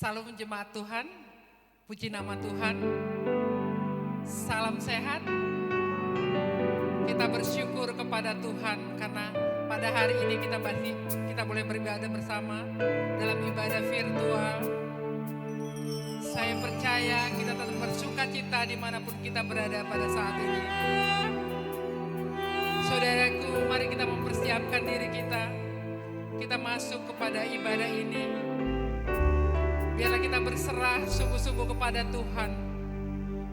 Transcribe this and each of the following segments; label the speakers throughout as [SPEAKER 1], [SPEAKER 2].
[SPEAKER 1] Salam jemaat Tuhan, puji nama Tuhan, salam sehat. Kita bersyukur kepada Tuhan karena pada hari ini kita boleh beribadah bersama dalam ibadah virtual. Saya percaya kita tetap bersuka cita dimanapun kita berada pada saat ini. Saudaraku, mari kita mempersiapkan diri kita masuk kepada ibadah ini. Biarlah kita berserah sungguh-sungguh kepada Tuhan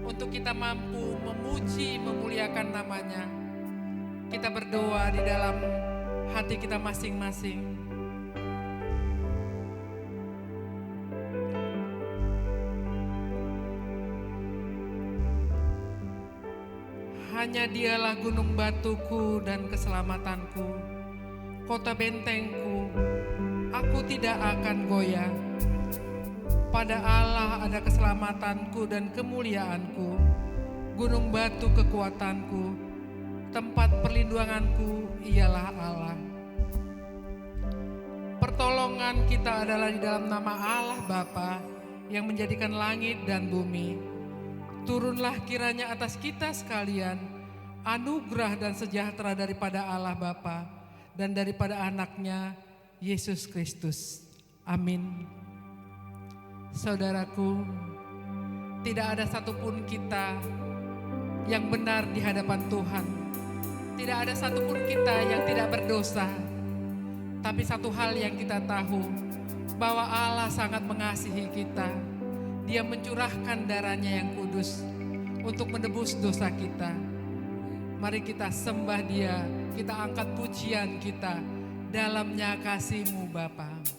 [SPEAKER 1] untuk kita mampu memuji, memuliakan namanya. Kita berdoa di dalam hati kita masing-masing. Hanya Dialah gunung batuku dan keselamatanku, kota bentengku, aku tidak akan goyah. Pada Allah ada keselamatanku dan kemuliaanku, gunung batu kekuatanku, tempat perlindunganku ialah Allah. Pertolongan kita adalah di dalam nama Allah Bapa yang menjadikan langit dan bumi. Turunlah kiranya atas kita sekalian anugerah dan sejahtera daripada Allah Bapa dan daripada anaknya Yesus Kristus. Amin. Saudaraku, tidak ada satupun kita yang benar di hadapan Tuhan. Tidak ada satupun kita yang tidak berdosa. Tapi satu hal yang kita tahu, bahwa Allah sangat mengasihi kita. Dia mencurahkan darahnya yang kudus untuk menebus dosa kita. Mari kita sembah Dia, kita angkat pujian kita, dalamnya kasih-Mu Bapa.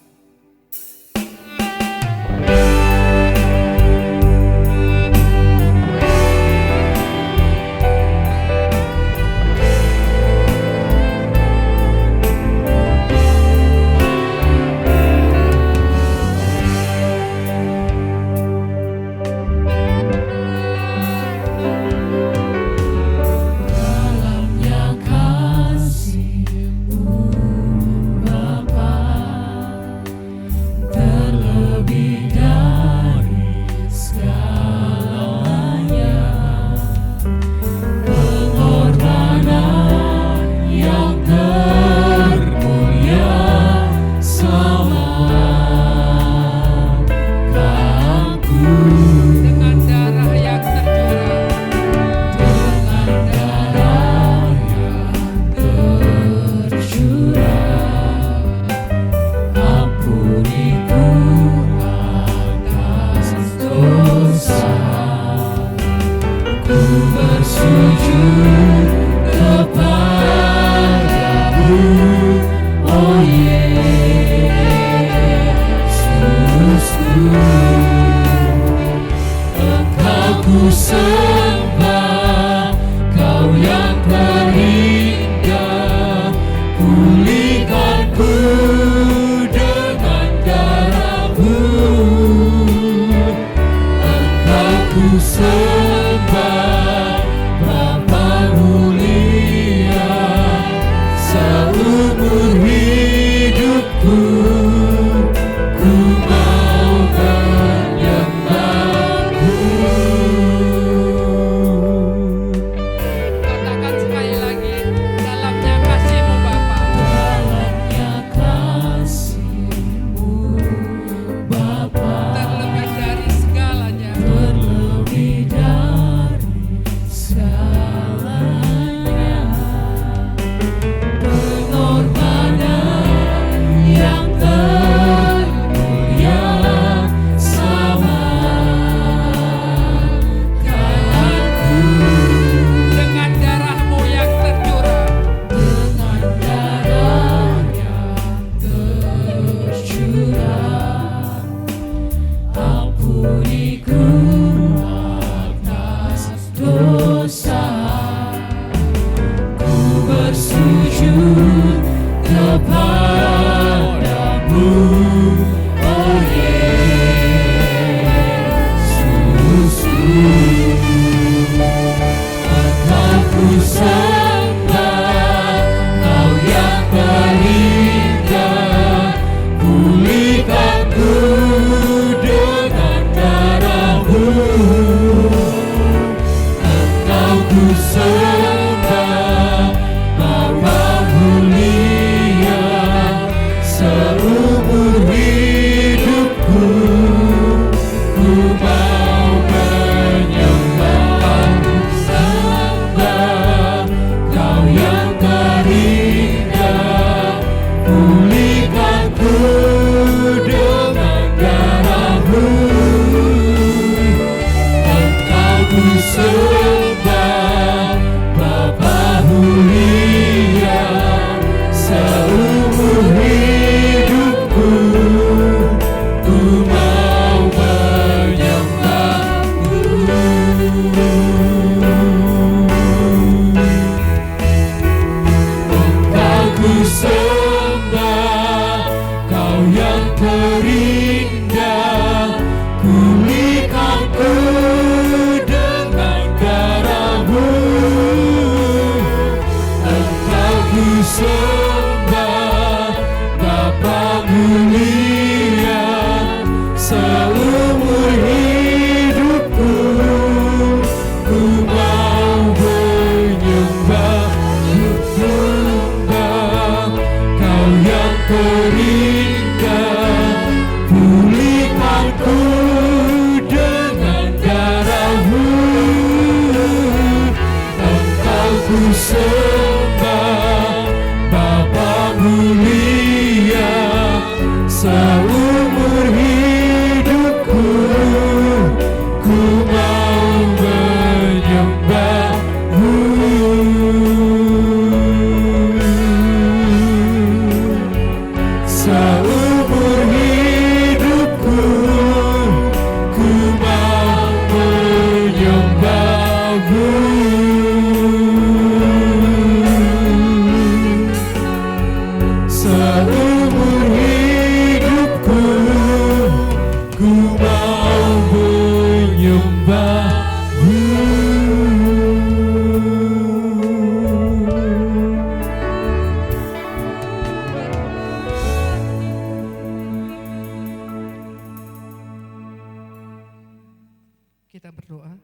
[SPEAKER 1] Kita berdoa.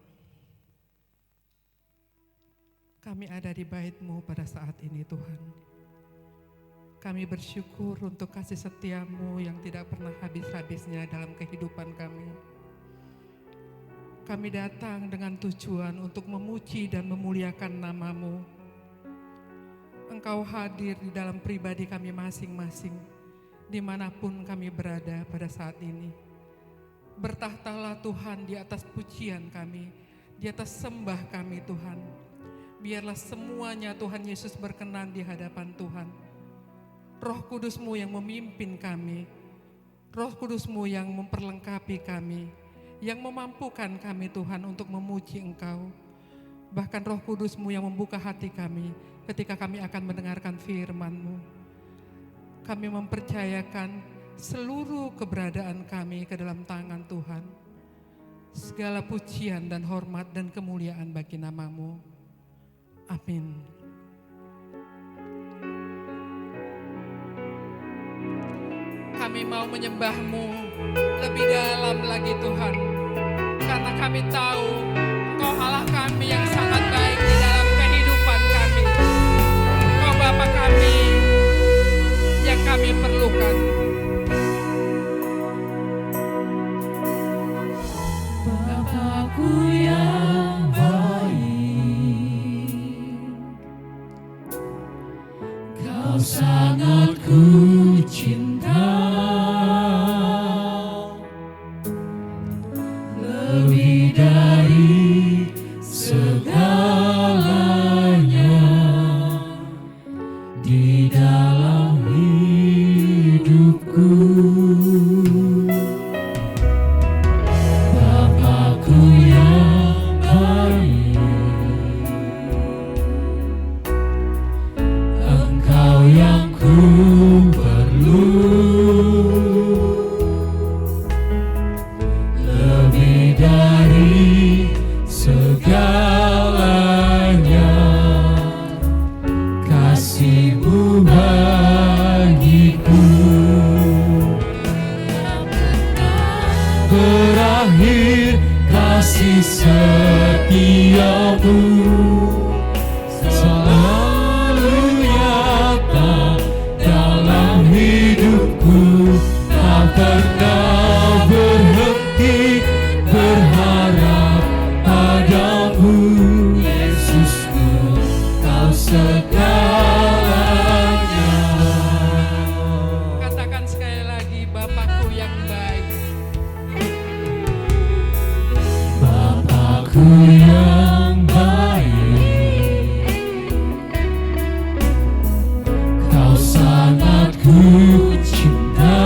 [SPEAKER 1] Kami ada di bait-Mu pada saat ini Tuhan. Kami bersyukur untuk kasih setia-Mu yang tidak pernah habis-habisnya dalam kehidupan kami. Kami datang dengan tujuan untuk memuji dan memuliakan nama-Mu. Engkau hadir di dalam pribadi kami masing-masing, dimanapun kami berada pada saat ini. Bertahtalah Tuhan di atas pujian kami, di atas sembah kami Tuhan. Biarlah semuanya Tuhan Yesus berkenan di hadapan Tuhan. Roh Kudus-Mu yang memimpin kami, Roh Kudus-Mu yang memperlengkapi kami, yang memampukan kami Tuhan untuk memuji Engkau. Bahkan Roh Kudus-Mu yang membuka hati kami ketika kami akan mendengarkan firman-Mu. Kami mempercayakan seluruh keberadaan kami ke dalam tangan Tuhan. Segala pujian dan hormat dan kemuliaan bagi nama-Mu. Amin. Kami mau menyembah-Mu lebih dalam lagi Tuhan, karena kami tahu Engkau Allah kami yang sangat baik di dalam kehidupan kami. Engkau Bapa kami yang kami perlukan.
[SPEAKER 2] Bapakku yang baik, Kau sangat ku cinta, lebih dari segalanya di dalam hidupku. Bapakku yang baik, Engkau yang ku perlu, lebih dari segalanya, kasih-Mu bagiku. Berakhir kasih setia-Mu selalu nyata dalam hidupku, tak pernah berhenti berharap padamu, Yesusku, Kau segalanya.
[SPEAKER 1] Katakan sekali lagi, Bapakku yang baik.
[SPEAKER 2] Bapakku yang baik, Kau sangat ku cinta,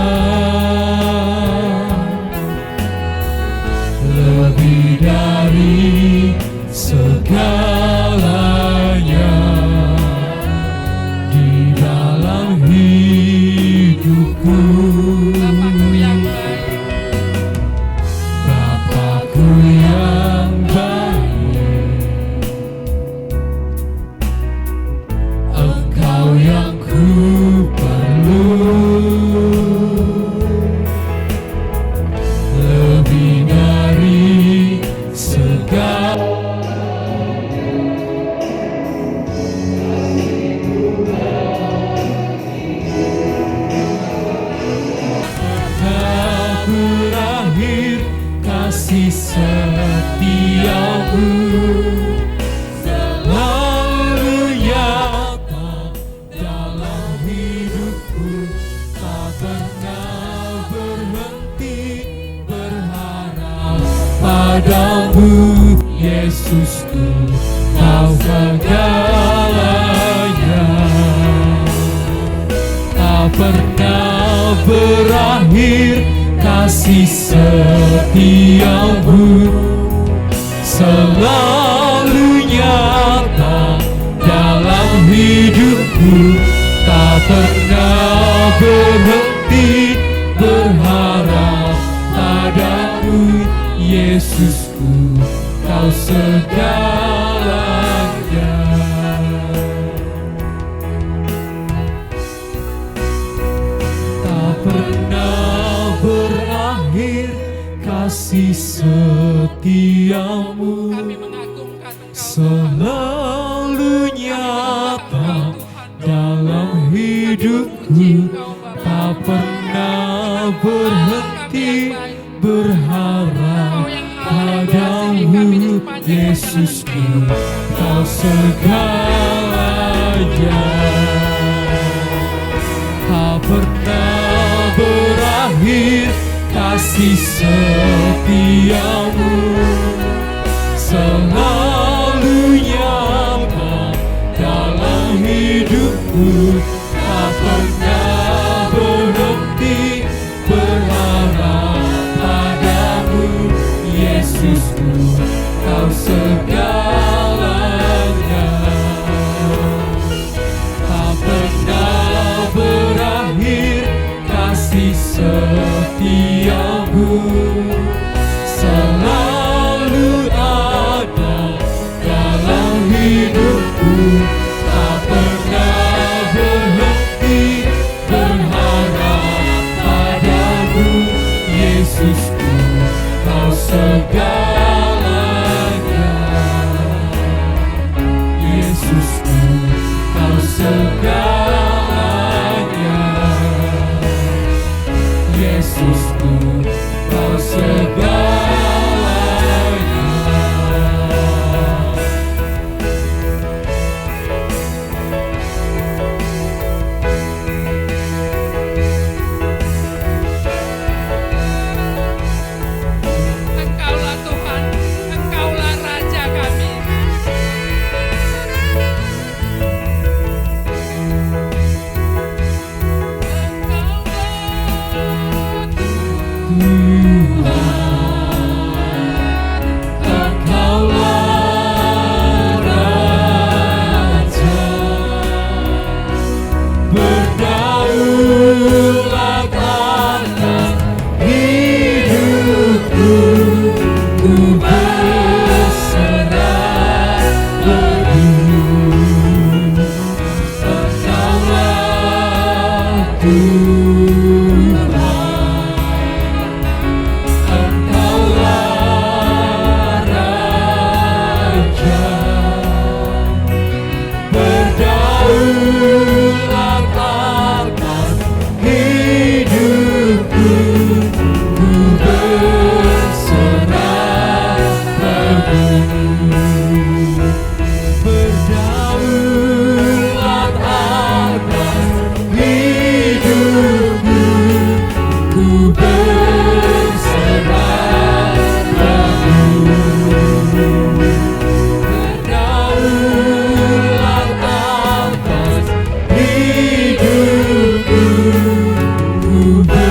[SPEAKER 2] lebih dari segalanya di dalam hidupku.
[SPEAKER 1] Bapakku yang baik.
[SPEAKER 2] Bapakku yang baik, Engkau yang ku perlu, lebih dari segala. Berakhir kasih setia-Mu selalu nyata dalam hidupku, tak pernah berhenti berharap padamu, Yesusku, Kau segalanya. Tak pernah berakhir kasih setia-Mu selalu nyata dalam hidupku, tak pernah berhenti berharap padamu, Yesusku, Kau segalanya. Tak pernah berakhir kasih setiamu
[SPEAKER 1] Kami mengagungkan Engkau
[SPEAKER 2] selalu nyata dalam hidupku, tak pernah berhenti berharap padamu, Yesusku, Kau segalanya. Tak pernah berakhir kasih setiamu, selalu nyata dalam hidupku, tak pernah berhenti berharap padamu, Yesusku, Kau segalanya. Tak pernah berakhir kasih setiamu, selalu ada dalam hidupku, tak pernah berhenti berharap padamu, Yesusku, Kau segalanya. Yesusku, Kau segalanya. Yesusku, Kau segalanya.
[SPEAKER 1] Engkaulah Tuhan, Engkaulah Raja kami.
[SPEAKER 2] Engkaulah Raja, berdaulat atas hidupku, ku berserah penuh. Engkaulah Tuhan, Engkaulah Raja, berdaulat atas hidupku, ku berserah penuh. Berdaulat atas hidupku, ku berserah penuh. Berdaulat atas hidupku, ku berserah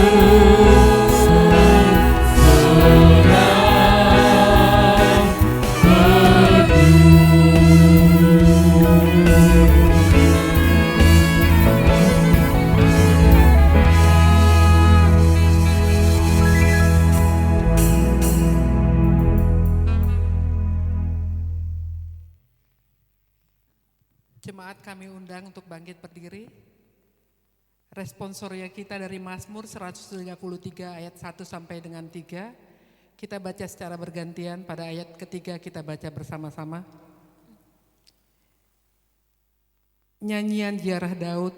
[SPEAKER 1] Jemaat kami undang untuk bangkit berdiri. Responsoria kita dari Mazmur 133 ayat 1 sampai dengan 3. Kita baca secara bergantian, pada ayat ketiga kita baca bersama-sama. Nyanyian ziarah Daud,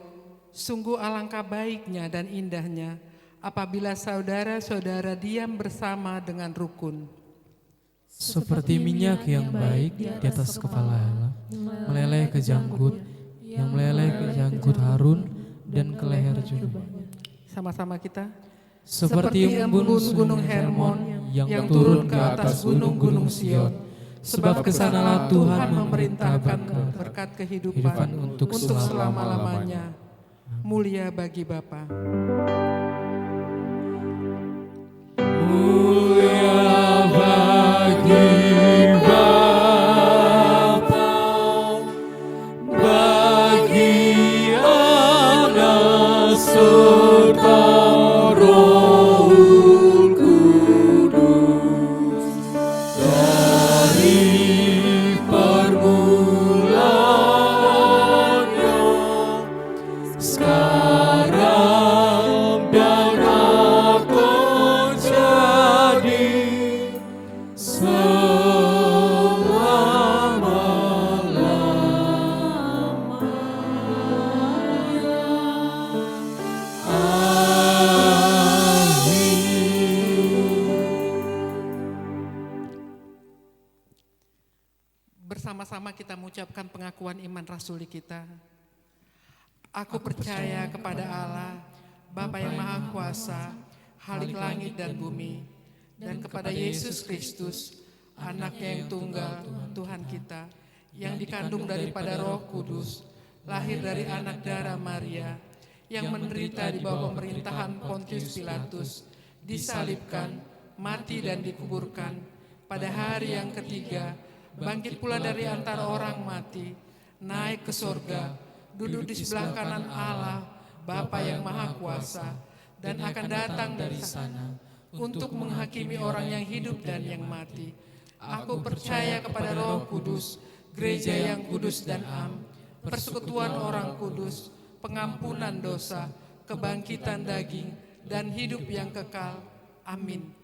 [SPEAKER 1] sungguh alangkah baiknya dan indahnya apabila saudara-saudara diam bersama dengan rukun.
[SPEAKER 2] seperti minyak yang baik di atas kepala Allah, meleleh ke janggut, yang meleleh ke janggut Harun dan ke leher juga.
[SPEAKER 1] Sama-sama kita.
[SPEAKER 2] Seperti embun gunung Hermon yang turun ke atas gunung-gunung Sion, sebab kesanalah Tuhan memerintahkan
[SPEAKER 1] berkat kehidupan
[SPEAKER 2] untuk
[SPEAKER 1] selama-lamanya. Mulia bagi Bapa.
[SPEAKER 2] Mulia bagi Bapa, bagi Anak serta Roh Kudus, dari permulaannya sekarang
[SPEAKER 1] Bersama-sama kita mengucapkan pengakuan iman rasuli kita. Aku percaya kepada Allah, Bapa yang Maha Kuasa, Khalik langit dan bumi, dan kepada Yesus Kristus, Anak-Nya yang tunggal, Tuhan kita, yang dikandung daripada Roh Kudus, lahir dari anak darah Maria, yang menderita di bawah pemerintahan Pontius Pilatus, disalibkan, mati dan dikuburkan, pada hari yang ketiga, bangkit pula dari antara orang mati, naik ke sorga, duduk di sebelah kanan Allah, Bapa yang Maha Kuasa, dan akan datang dari sana untuk menghakimi orang yang hidup dan yang mati. Aku percaya kepada Roh Kudus, gereja yang kudus dan am, persekutuan orang kudus, pengampunan dosa, kebangkitan daging, dan hidup yang kekal. Amin.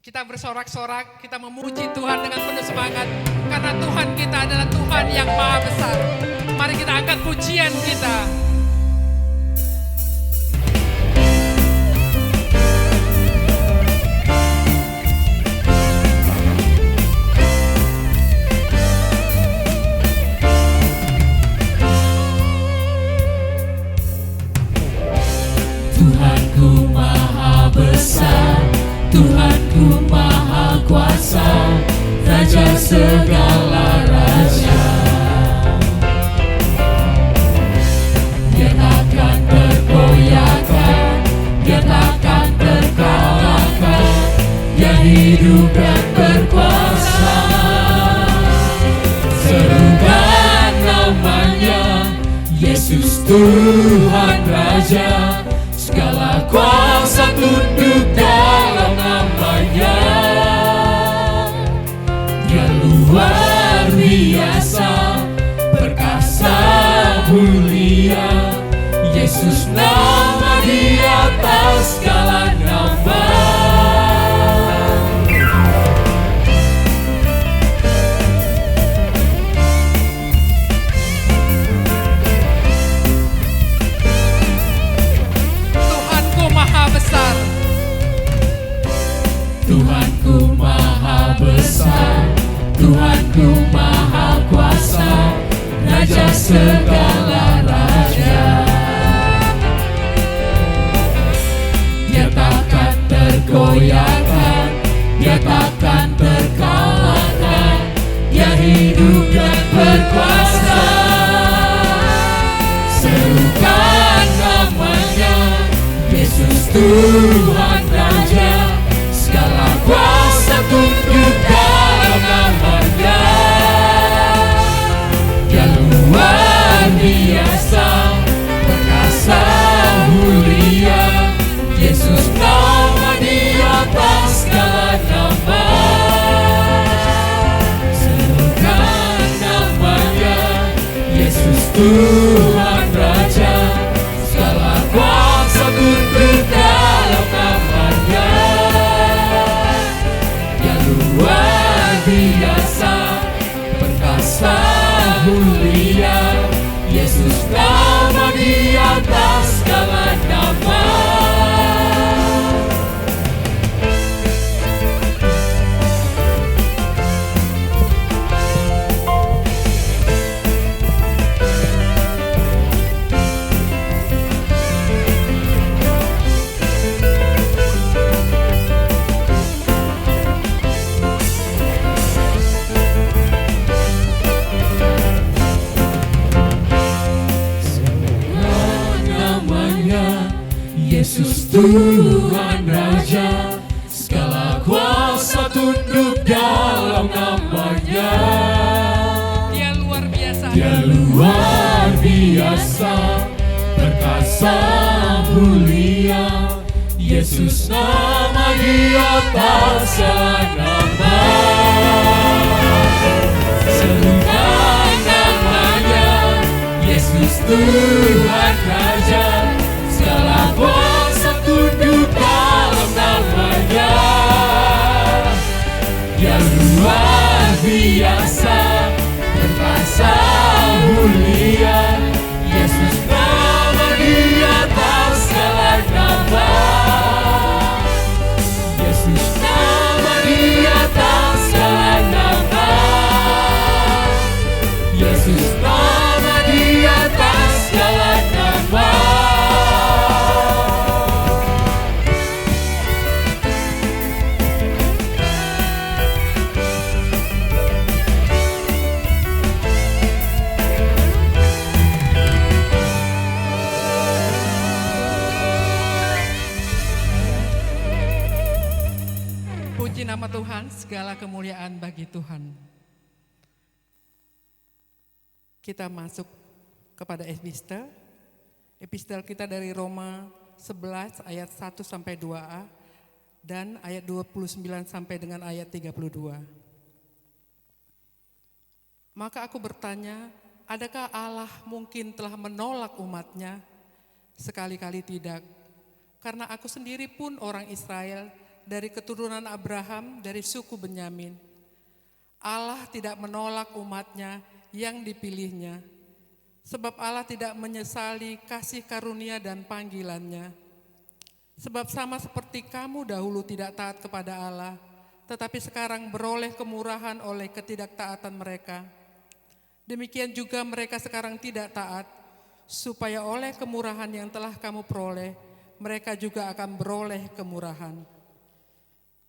[SPEAKER 1] Kita bersorak-sorak, kita memuji Tuhan dengan penuh semangat, karena Tuhan kita adalah Tuhan yang Maha Besar. Mari kita angkat pujian kita.
[SPEAKER 3] Tuhanku Maha Besar, Tuhanku Maha Kuasa, Raja segala raja. Dia takkan tergoyahkan, Dia takkan terkalahkan, Dia hidup dan berkuasa. Serukan namanya, Yesus Tuhan Raja. Segala kuasa tunduk dalam namanya. Dia luar biasa, perkasa mulia. Yesus nama di atas segala nama. Tuhanku Maha Besar, Tuhanku Maha Kuasa, Raja segala raja. Dia takkan tergoyahkan, Dia takkan terkalahkan, Dia hidup dan berkuasa. Serukan namanya, Yesus Tuhan Raja. Segala kuasa tunduk dalam namanya. Dia luar biasa, perkasa mulia. Yesus nama di atas segala nama. Serukan namanya, Yesus Tuhan Raja. Segala kuasa tunduk dalam namanya. Luar biasa, perkasa mulia. Yesus nama di atas segala nama. Yesus Tuhan Raja, segala kuasa tunduk dalam namanya.
[SPEAKER 1] Dia luar biasa,
[SPEAKER 3] Dia luar biasa, perkasa mulia. Yesus nama di atas segala nama. Serukan namanya, Yesus Tuhan Raja. Segala kuasa tunduk dalam namanya. Dia luar biasa, perkasa mulia. Yesus nama di atas segala nama. Yesus nama di atas segala nama.
[SPEAKER 1] Puji nama Tuhan, segala kemuliaan bagi Tuhan. Kita masuk kepada epistel. Epistel kita dari Roma 11 ayat 1 sampai 2a dan ayat 29 sampai dengan ayat 32. Maka aku bertanya, adakah Allah mungkin telah menolak umatnya? Sekali-kali tidak. Karena aku sendiri pun orang Israel, dari keturunan Abraham, dari suku Benyamin. Allah tidak menolak umatnya yang dipilihnya. Sebab Allah tidak menyesali kasih karunia dan panggilannya. Sebab sama seperti kamu dahulu tidak taat kepada Allah, tetapi sekarang beroleh kemurahan oleh ketidaktaatan mereka. Demikian juga mereka sekarang tidak taat, supaya oleh kemurahan yang telah kamu peroleh, mereka juga akan beroleh kemurahan.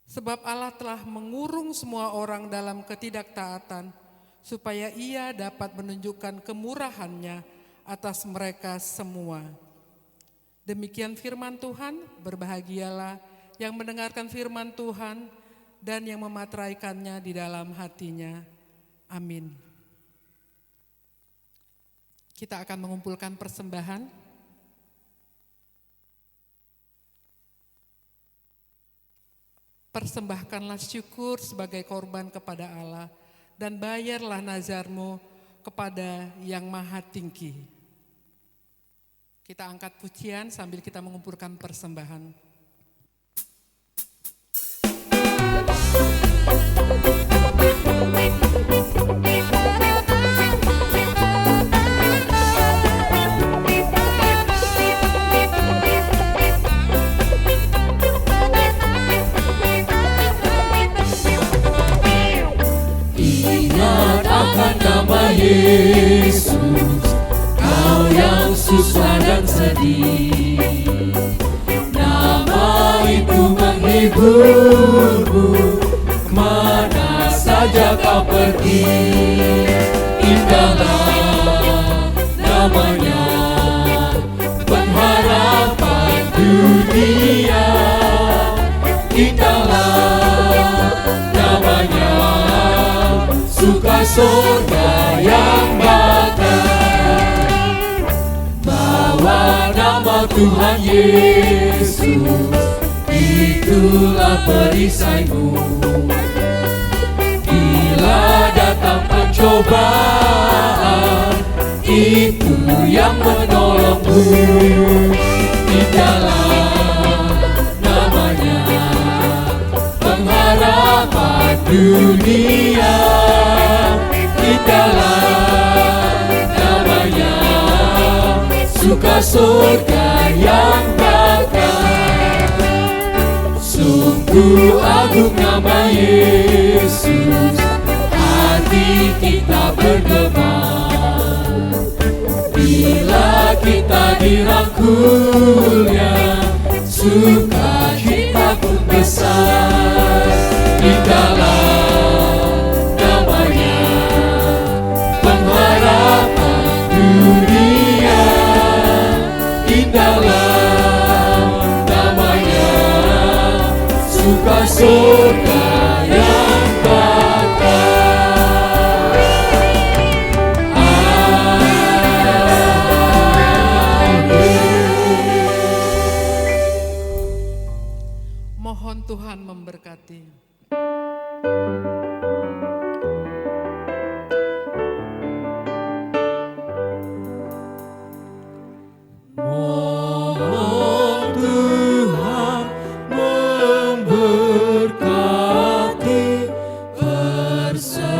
[SPEAKER 1] Sebab Allah telah mengurung semua orang dalam ketidaktaatan, supaya Ia dapat menunjukkan kemurahan-Nya atas mereka semua. Demikian firman Tuhan, berbahagialah yang mendengarkan firman Tuhan dan yang memateraikannya di dalam hatinya. Amin. Kita akan mengumpulkan persembahan. Persembahkanlah syukur sebagai korban kepada Allah dan bayarlah nazarmu kepada Yang Maha Tinggi. Kita angkat pujian sambil kita mengumpulkan persembahan.
[SPEAKER 3] Ingat akan nama Yesus, kau yang susah dan sedih. Nama itu menghiburmu, kemana saja kau pergi. Indahlah namanya, pengharapan dunia. Indahlah namanya, suka surga yang bakal. Bawa nama Tuhan Yesus, itulah perisaimu. Bila datang pencobaan, itu yang menolongmu. Indahlah namanya, pengharapan dunia. Indahlah namanya, suka surga yang bakal. Sungguh agung nama Yesus, hati kita bergema. Bila kita dirangkulnya, sukacita pun besar. Indahlah namanya, pengharapan dunia. Indahlah namanya, suka surga yang bakal.
[SPEAKER 1] Mohon Tuhan memberkati.
[SPEAKER 3] Mohon Tuhan memberkati persembahan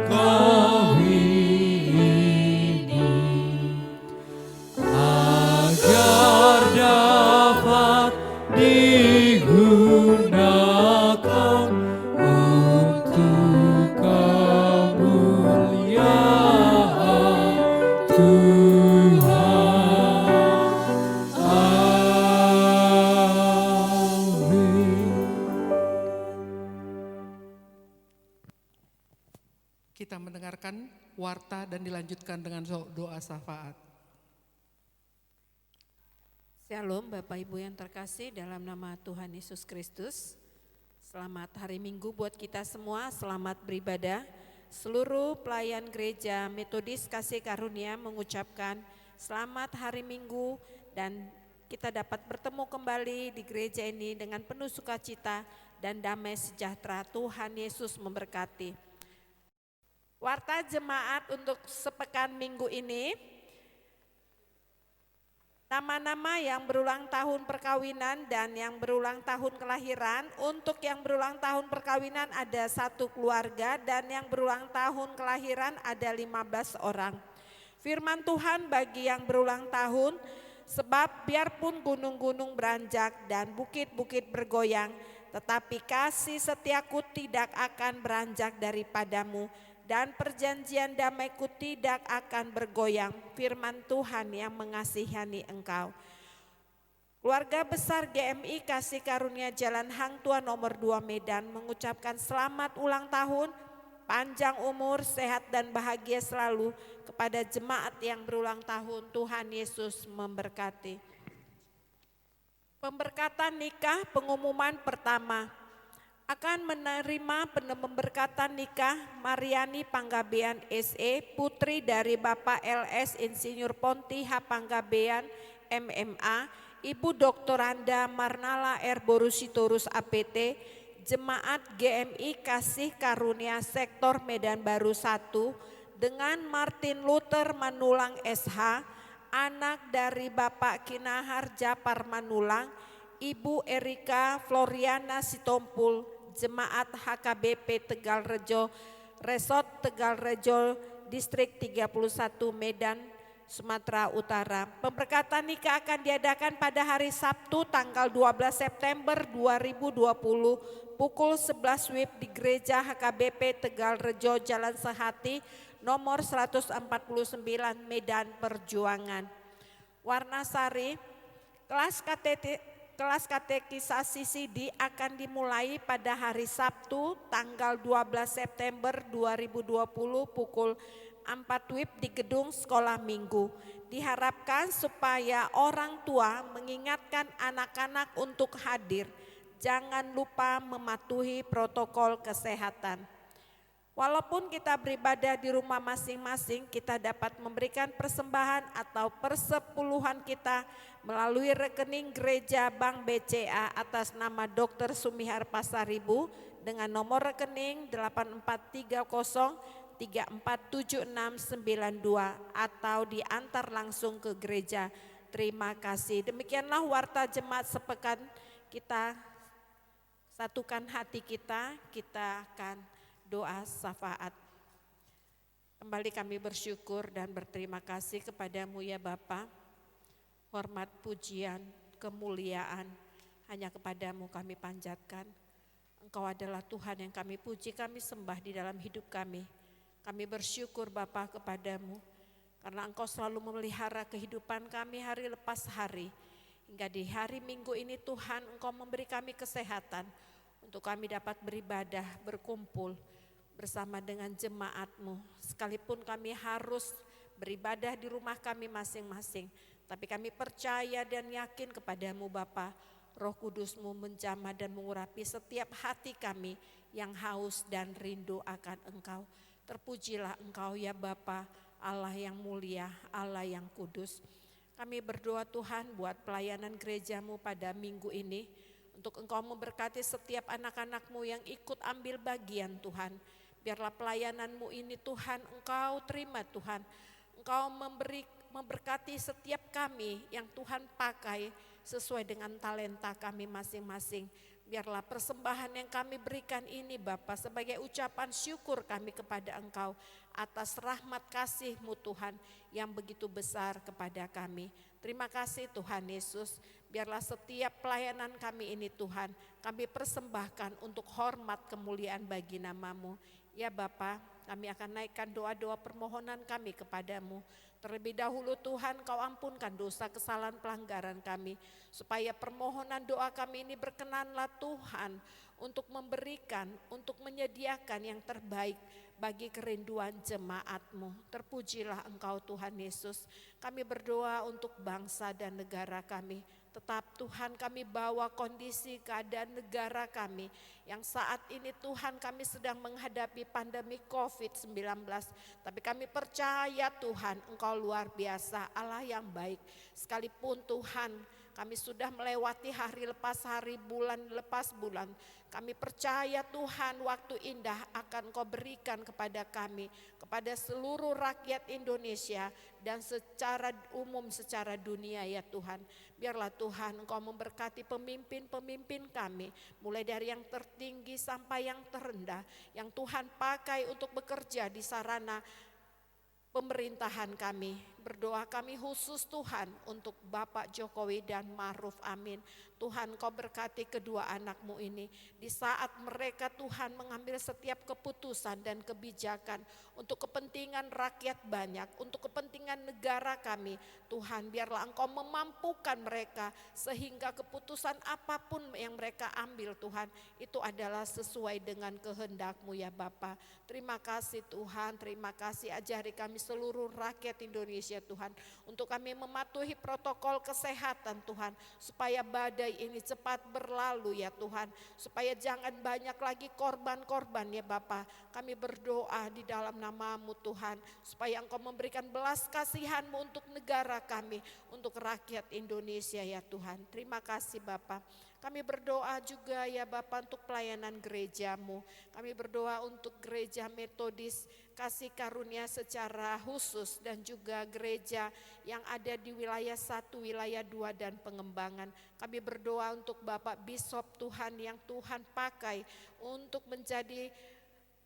[SPEAKER 3] kami ini, agar dapat digunakan untuk kemuliaan Tuhan. Amin.
[SPEAKER 1] Kita mendengarkan warta dan dilanjutkan dengan doa syafaat.
[SPEAKER 4] Shalom Bapak Ibu yang terkasih dalam nama Tuhan Yesus Kristus. Selamat hari Minggu buat kita semua, selamat beribadah. Seluruh pelayan gereja Metodis Kasih Karunia mengucapkan selamat hari Minggu dan kita dapat bertemu kembali di gereja ini dengan penuh sukacita dan damai sejahtera. Tuhan Yesus memberkati. Warta jemaat untuk sepekan minggu ini. Nama-nama yang berulang tahun perkawinan dan yang berulang tahun kelahiran. Untuk yang berulang tahun perkawinan ada 1 keluarga dan yang berulang tahun kelahiran ada 15 orang. Firman Tuhan bagi yang berulang tahun, sebab biarpun gunung-gunung beranjak dan bukit-bukit bergoyang, tetapi kasih setiaku tidak akan beranjak daripadamu. Dan perjanjian damaiku tidak akan bergoyang, firman Tuhan yang mengasihani engkau. Keluarga besar GMI Kasih Karunia Jalan Hang Tua nomor 2 Medan mengucapkan selamat ulang tahun, panjang umur, sehat dan bahagia selalu kepada jemaat yang berulang tahun. Tuhan Yesus memberkati. Pemberkatan nikah pengumuman pertama. Akan menerima pemberkatan nikah Mariani Panggabean SE, putri dari Bapak LS Insinyur Ponti H. Panggabean MMA, Ibu Dr. Anda Marnala R. Borusitorus APT, Jemaat GMI Kasih Karunia Sektor Medan Baru 1, dengan Martin Luther Manulang SH, anak dari Bapak Kinahar Japar Manulang, Ibu Erika Floriana Sitompul, Jemaat HKBP Tegal Rejo, Resort Tegal Rejo, Distrik 31 Medan, Sumatera Utara. Pemberkatan nikah akan diadakan pada hari Sabtu tanggal 12 September 2020 pukul 11 WIB di Gereja HKBP Tegal Rejo, Jalan Sehati, nomor 149 Medan Perjuangan. Warnasari, kelas katekisasi CD akan dimulai pada hari Sabtu tanggal 12 September 2020 pukul 4 WIB di gedung sekolah minggu. Diharapkan supaya orang tua mengingatkan anak-anak untuk hadir. Jangan lupa mematuhi protokol kesehatan. Walaupun kita beribadah di rumah masing-masing, kita dapat memberikan persembahan atau persepuluhan kita melalui rekening gereja Bank BCA atas nama Dr. Sumihar Pasaribu dengan nomor rekening 8430347692 atau diantar langsung ke gereja. Terima kasih. Demikianlah warta jemaat sepekan kita. Satukan hati kita akan doa syafaat. Kembali kami bersyukur dan berterima kasih kepadamu ya Bapa. Hormat, pujian, kemuliaan hanya kepadamu kami panjatkan. Engkau adalah Tuhan yang kami puji, kami sembah di dalam hidup kami. Kami bersyukur Bapa kepadamu karena Engkau selalu memelihara kehidupan kami hari lepas hari. Hingga di hari Minggu ini Tuhan Engkau memberi kami kesehatan untuk kami dapat beribadah, berkumpul bersama dengan jemaat-Mu. Sekalipun kami harus beribadah di rumah kami masing-masing, tapi kami percaya dan yakin kepadamu Bapa. Roh Kudus-Mu menjamah dan mengurapi setiap hati kami yang haus dan rindu akan Engkau. Terpujilah Engkau ya Bapa, Allah yang mulia, Allah yang kudus. Kami berdoa Tuhan buat pelayanan gereja-Mu pada minggu ini, untuk Engkau memberkati setiap anak-anak-Mu yang ikut ambil bagian Tuhan. Biarlah pelayanan-Mu ini Tuhan Engkau terima Tuhan. Engkau memberkati setiap kami yang Tuhan pakai sesuai dengan talenta kami masing-masing. Biarlah persembahan yang kami berikan ini Bapa sebagai ucapan syukur kami kepada Engkau atas rahmat kasih-Mu Tuhan yang begitu besar kepada kami. Terima kasih Tuhan Yesus. Biarlah setiap pelayanan kami ini Tuhan kami persembahkan untuk hormat kemuliaan bagi nama-Mu. Ya Bapa, kami akan naikkan doa-doa permohonan kami kepadamu. Terlebih dahulu Tuhan Kau ampunkan dosa kesalahan pelanggaran kami. Supaya permohonan doa kami ini berkenanlah Tuhan untuk memberikan, untuk menyediakan yang terbaik bagi kerinduan jemaat-Mu. Terpujilah Engkau Tuhan Yesus. Kami berdoa untuk bangsa dan negara kami. Tetap Tuhan kami bawa kondisi keadaan negara kami yang saat ini Tuhan kami sedang menghadapi pandemi COVID-19. Tapi kami percaya Tuhan Engkau luar biasa, Allah yang baik. Sekalipun Tuhan kami sudah melewati hari lepas hari, bulan lepas bulan. Kami percaya Tuhan waktu indah akan Engkau berikan kepada kami, kepada seluruh rakyat Indonesia dan secara umum secara dunia ya Tuhan. Biarlah Tuhan Engkau memberkati pemimpin-pemimpin kami, mulai dari yang tertinggi sampai yang terendah, yang Tuhan pakai untuk bekerja di sarana pemerintahan kami. Berdoa kami khusus Tuhan untuk Bapak Jokowi dan Ma'ruf, amin. Tuhan Kau berkati kedua anakmu ini. Di saat mereka Tuhan mengambil setiap keputusan dan kebijakan untuk kepentingan rakyat banyak, untuk kepentingan negara kami. Tuhan biarlah Engkau memampukan mereka sehingga keputusan apapun yang mereka ambil Tuhan itu adalah sesuai dengan kehendak-Mu ya Bapa. Terima kasih Tuhan, terima kasih ajari kami seluruh rakyat Indonesia Tuhan, untuk kami mematuhi protokol kesehatan Tuhan, supaya badai ini cepat berlalu ya Tuhan, supaya jangan banyak lagi korban-korban ya Bapa. Kami berdoa di dalam nama-Mu Tuhan, supaya Engkau memberikan belas kasihan-Mu untuk negara kami, untuk rakyat Indonesia ya Tuhan. Terima kasih Bapa. Kami berdoa juga ya Bapa untuk pelayanan gereja-Mu. Kami berdoa untuk gereja Metodis Kasih Karunia secara khusus dan juga gereja yang ada di wilayah 1, wilayah 2 dan pengembangan. Kami berdoa untuk Bapak Bishop Tuhan yang Tuhan pakai untuk menjadi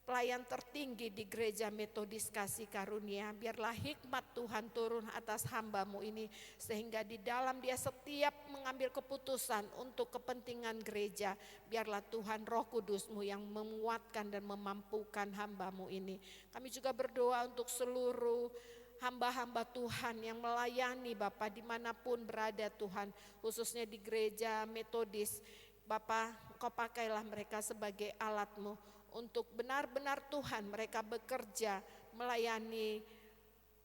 [SPEAKER 4] pelayan tertinggi di gereja Metodis Kasih Karunia. Biarlah hikmat Tuhan turun atas hamba-Mu ini, sehingga di dalam dia setiap mengambil keputusan untuk kepentingan gereja, biarlah Tuhan Roh Kudus-Mu yang menguatkan dan memampukan hamba-Mu ini. Kami juga berdoa untuk seluruh hamba-hamba Tuhan yang melayani Bapa dimanapun berada Tuhan, khususnya di gereja Metodis. Bapa, Engkau pakailah mereka sebagai alat-Mu untuk benar-benar Tuhan mereka bekerja melayani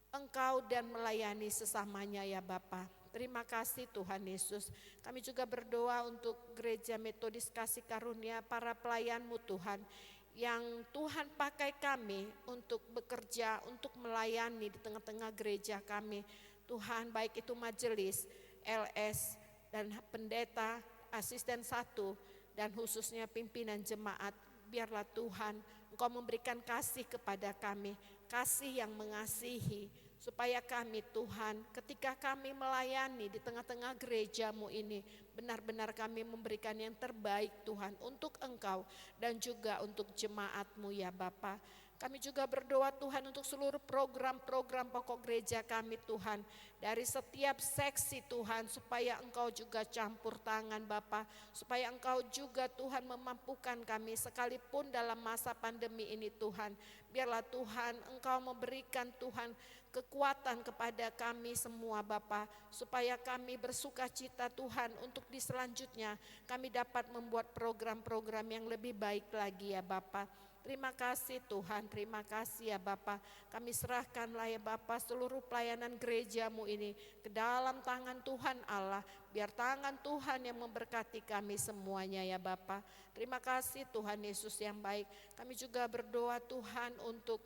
[SPEAKER 4] Engkau dan melayani sesamanya ya Bapa. Terima kasih Tuhan Yesus. Kami juga berdoa untuk gereja Metodis Kasih Karunia, para pelayan-Mu Tuhan, yang Tuhan pakai kami untuk bekerja, untuk melayani di tengah-tengah gereja kami. Tuhan, baik itu majelis, LS dan pendeta, asisten 1 dan khususnya pimpinan jemaat. Biarlah Tuhan Engkau memberikan kasih kepada kami, kasih yang mengasihi, supaya kami Tuhan ketika kami melayani di tengah-tengah gereja-Mu ini, benar-benar kami memberikan yang terbaik Tuhan untuk Engkau dan juga untuk jemaat-Mu ya Bapa. Kami juga berdoa Tuhan untuk seluruh program-program pokok gereja kami Tuhan. Dari setiap seksi Tuhan, supaya Engkau juga campur tangan Bapa, supaya Engkau juga Tuhan memampukan kami sekalipun dalam masa pandemi ini Tuhan. Biarlah Tuhan Engkau memberikan Tuhan kekuatan kepada kami semua Bapa, supaya kami bersuka cita Tuhan untuk di selanjutnya kami dapat membuat program-program yang lebih baik lagi ya Bapa. Terima kasih Tuhan, terima kasih ya Bapa. Kami serahkanlah ya Bapa seluruh pelayanan gereja-Mu ini ke dalam tangan Tuhan Allah. Biar tangan Tuhan yang memberkati kami semuanya ya Bapa. Terima kasih Tuhan Yesus yang baik. Kami juga berdoa Tuhan untuk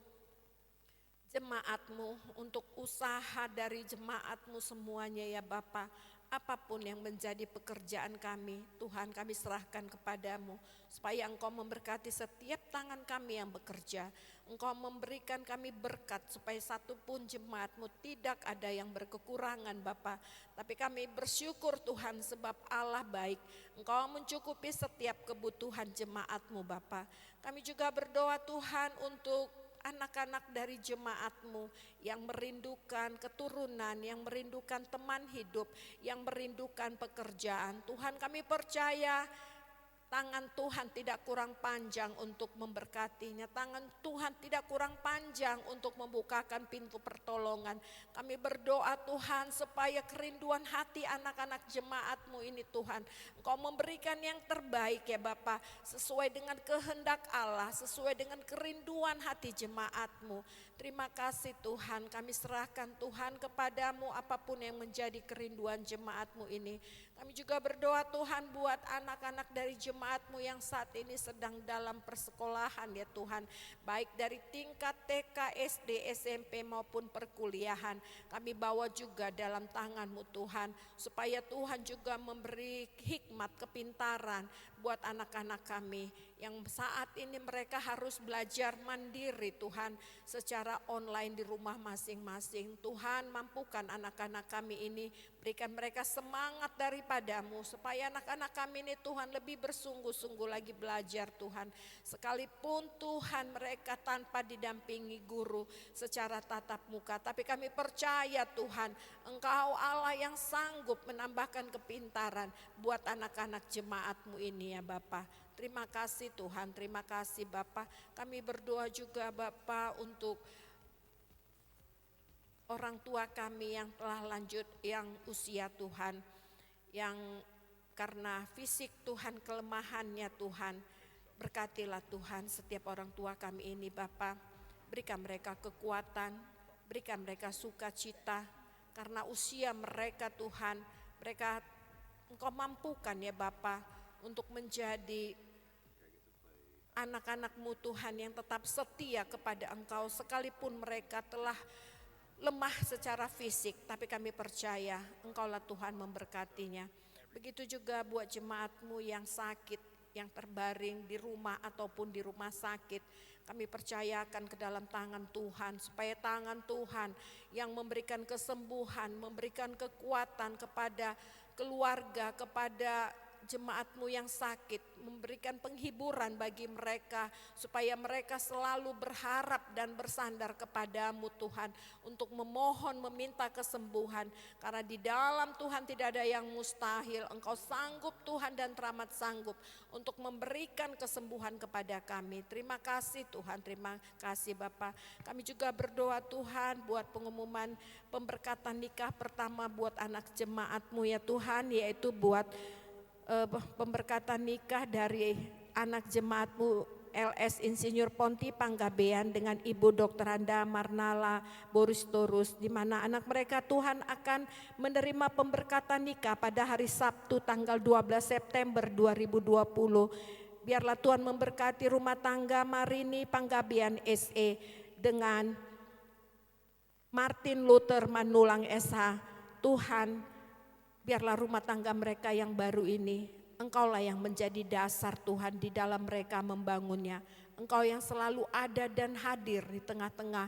[SPEAKER 4] jemaat-Mu, untuk usaha dari jemaat-Mu semuanya ya Bapa. Apapun yang menjadi pekerjaan kami, Tuhan kami serahkan kepada-Mu, supaya Engkau memberkati setiap tangan kami yang bekerja. Engkau memberikan kami berkat supaya satu pun jemaat-Mu tidak ada yang berkekurangan Bapa. Tapi kami bersyukur Tuhan sebab Allah baik. Engkau mencukupi setiap kebutuhan jemaat-Mu Bapa. Kami juga berdoa Tuhan untuk anak-anak dari jemaat-Mu yang merindukan keturunan, yang merindukan teman hidup, yang merindukan pekerjaan. Tuhan kami percaya Tangan Tuhan tidak kurang panjang untuk memberkatinya. Tangan Tuhan tidak kurang panjang untuk membukakan pintu pertolongan. Kami berdoa Tuhan supaya kerinduan hati anak-anak jemaat-Mu ini Tuhan, Engkau memberikan yang terbaik ya Bapa, sesuai dengan kehendak Allah, sesuai dengan kerinduan hati jemaat-Mu. Terima kasih Tuhan, kami serahkan Tuhan kepadamu apapun yang menjadi kerinduan jemaat-Mu ini. Kami juga berdoa Tuhan buat anak-anak dari jemaat-Mu yang saat ini sedang dalam persekolahan ya Tuhan. Baik dari tingkat TK, SD, SMP maupun perkuliahan. Kami bawa juga dalam tangan-Mu Tuhan. Supaya Tuhan juga memberi hikmat, kepintaran buat anak-anak kami. Yang saat ini mereka harus belajar mandiri Tuhan secara online di rumah masing-masing. Tuhan mampukan anak-anak kami ini, berikan mereka semangat daripada-Mu supaya anak-anak kami ini Tuhan lebih bersungguh-sungguh lagi belajar Tuhan. Sekalipun Tuhan mereka tanpa didampingi guru secara tatap muka, tapi kami percaya Tuhan Engkau Allah yang sanggup menambahkan kepintaran buat anak-anak jemaat-Mu ini ya Bapa. Terima kasih Tuhan, terima kasih Bapa. Kami berdoa juga Bapa untuk orang tua kami yang telah lanjut yang usia Tuhan, yang karena fisik Tuhan kelemahannya Tuhan, berkatilah Tuhan setiap orang tua kami ini Bapa. Berikan mereka kekuatan, berikan mereka sukacita karena usia mereka Tuhan, mereka Engkau mampukan ya Bapa untuk menjadi anak-anak-Mu Tuhan yang tetap setia kepada Engkau sekalipun mereka telah lemah secara fisik, tapi kami percaya Engkaulah Tuhan memberkatinya. Begitu juga buat jemaat-Mu yang sakit, yang terbaring di rumah ataupun di rumah sakit. Kami percayakan ke dalam tangan Tuhan, supaya tangan Tuhan yang memberikan kesembuhan, memberikan kekuatan kepada keluarga, kepada jemaat-Mu yang sakit, memberikan penghiburan bagi mereka supaya mereka selalu berharap dan bersandar kepada-Mu Tuhan untuk memohon meminta kesembuhan, karena di dalam Tuhan tidak ada yang mustahil. Engkau sanggup Tuhan dan teramat sanggup untuk memberikan kesembuhan kepada kami. Terima kasih Tuhan, terima kasih Bapa. Kami juga berdoa Tuhan buat pengumuman pemberkatan nikah pertama buat anak jemaat-Mu ya Tuhan, yaitu buat pemberkatan nikah dari anak jemaat-Mu LS Insinyur Ponti Panggabean dengan Ibu Dr. Anda Marnala Boristorus, di mana anak mereka Tuhan akan menerima pemberkatan nikah pada hari Sabtu tanggal 12 September 2020. Biarlah Tuhan memberkati rumah tangga Marini Panggabean SE dengan Martin Luther Manulang SH. Tuhan, biarlah rumah tangga mereka yang baru ini, Engkaulah yang menjadi dasar Tuhan di dalam mereka membangunnya. Engkau yang selalu ada dan hadir di tengah-tengah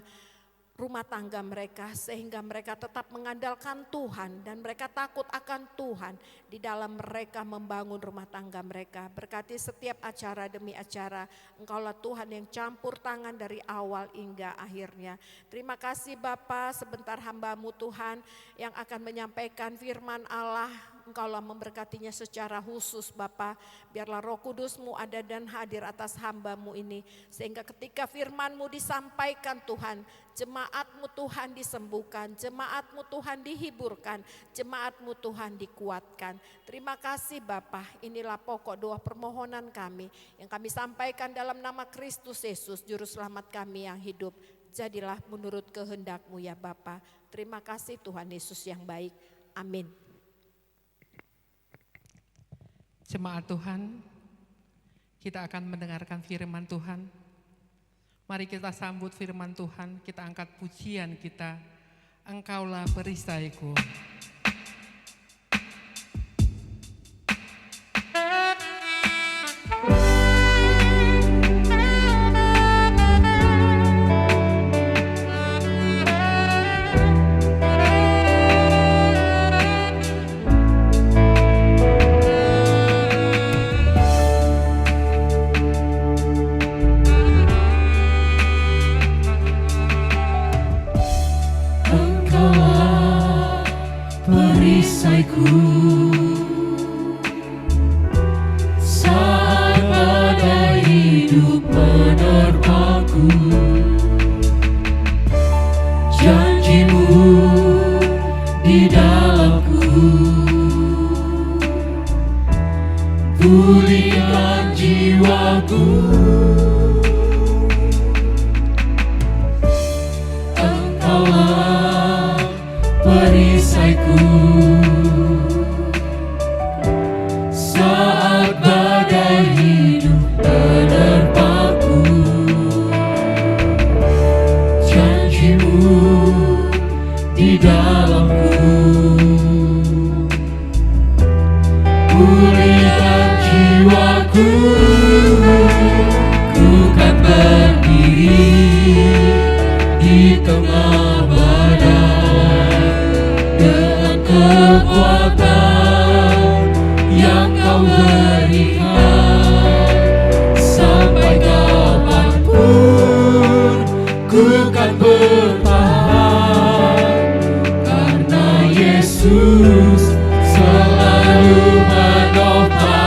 [SPEAKER 4] rumah tangga mereka, sehingga mereka tetap mengandalkan Tuhan dan mereka takut akan Tuhan di dalam mereka membangun rumah tangga mereka. Berkati setiap acara demi acara, Engkaulah Tuhan yang campur tangan dari awal hingga akhirnya. Terima kasih Bapa, sebentar hamba-Mu Tuhan yang akan menyampaikan firman Allah. Engkaulah memberkatinya secara khusus Bapa. Biarlah Roh Kudus-Mu ada dan hadir atas hamba-Mu ini, sehingga ketika firman-Mu disampaikan Tuhan, jemaat-Mu Tuhan disembuhkan, jemaat-Mu Tuhan dihiburkan, jemaat-Mu Tuhan dikuatkan. Terima kasih Bapa, inilah pokok doa permohonan kami yang kami sampaikan dalam nama Kristus Yesus, Juru Selamat kami yang hidup. Jadilah menurut kehendak-Mu ya Bapa. Terima kasih Tuhan Yesus yang baik. Amin.
[SPEAKER 1] Jemaat Tuhan, kita akan mendengarkan firman Tuhan. Mari kita sambut firman Tuhan, kita angkat pujian kita. Engkaulah perisaiku.
[SPEAKER 3] jiwaku. Janjimu di dalamku, pulihkan jiwaku. Engkaulah perisaiku saat badai hidup menerpaku. Janjimu di dalamku, pulihkan jiwaku. Ku kan berdiri di tengah badai dengan kekuatan yang kau berikan. Sampai kapanpun ku kan bertahan, karena Yesus selalu menopang.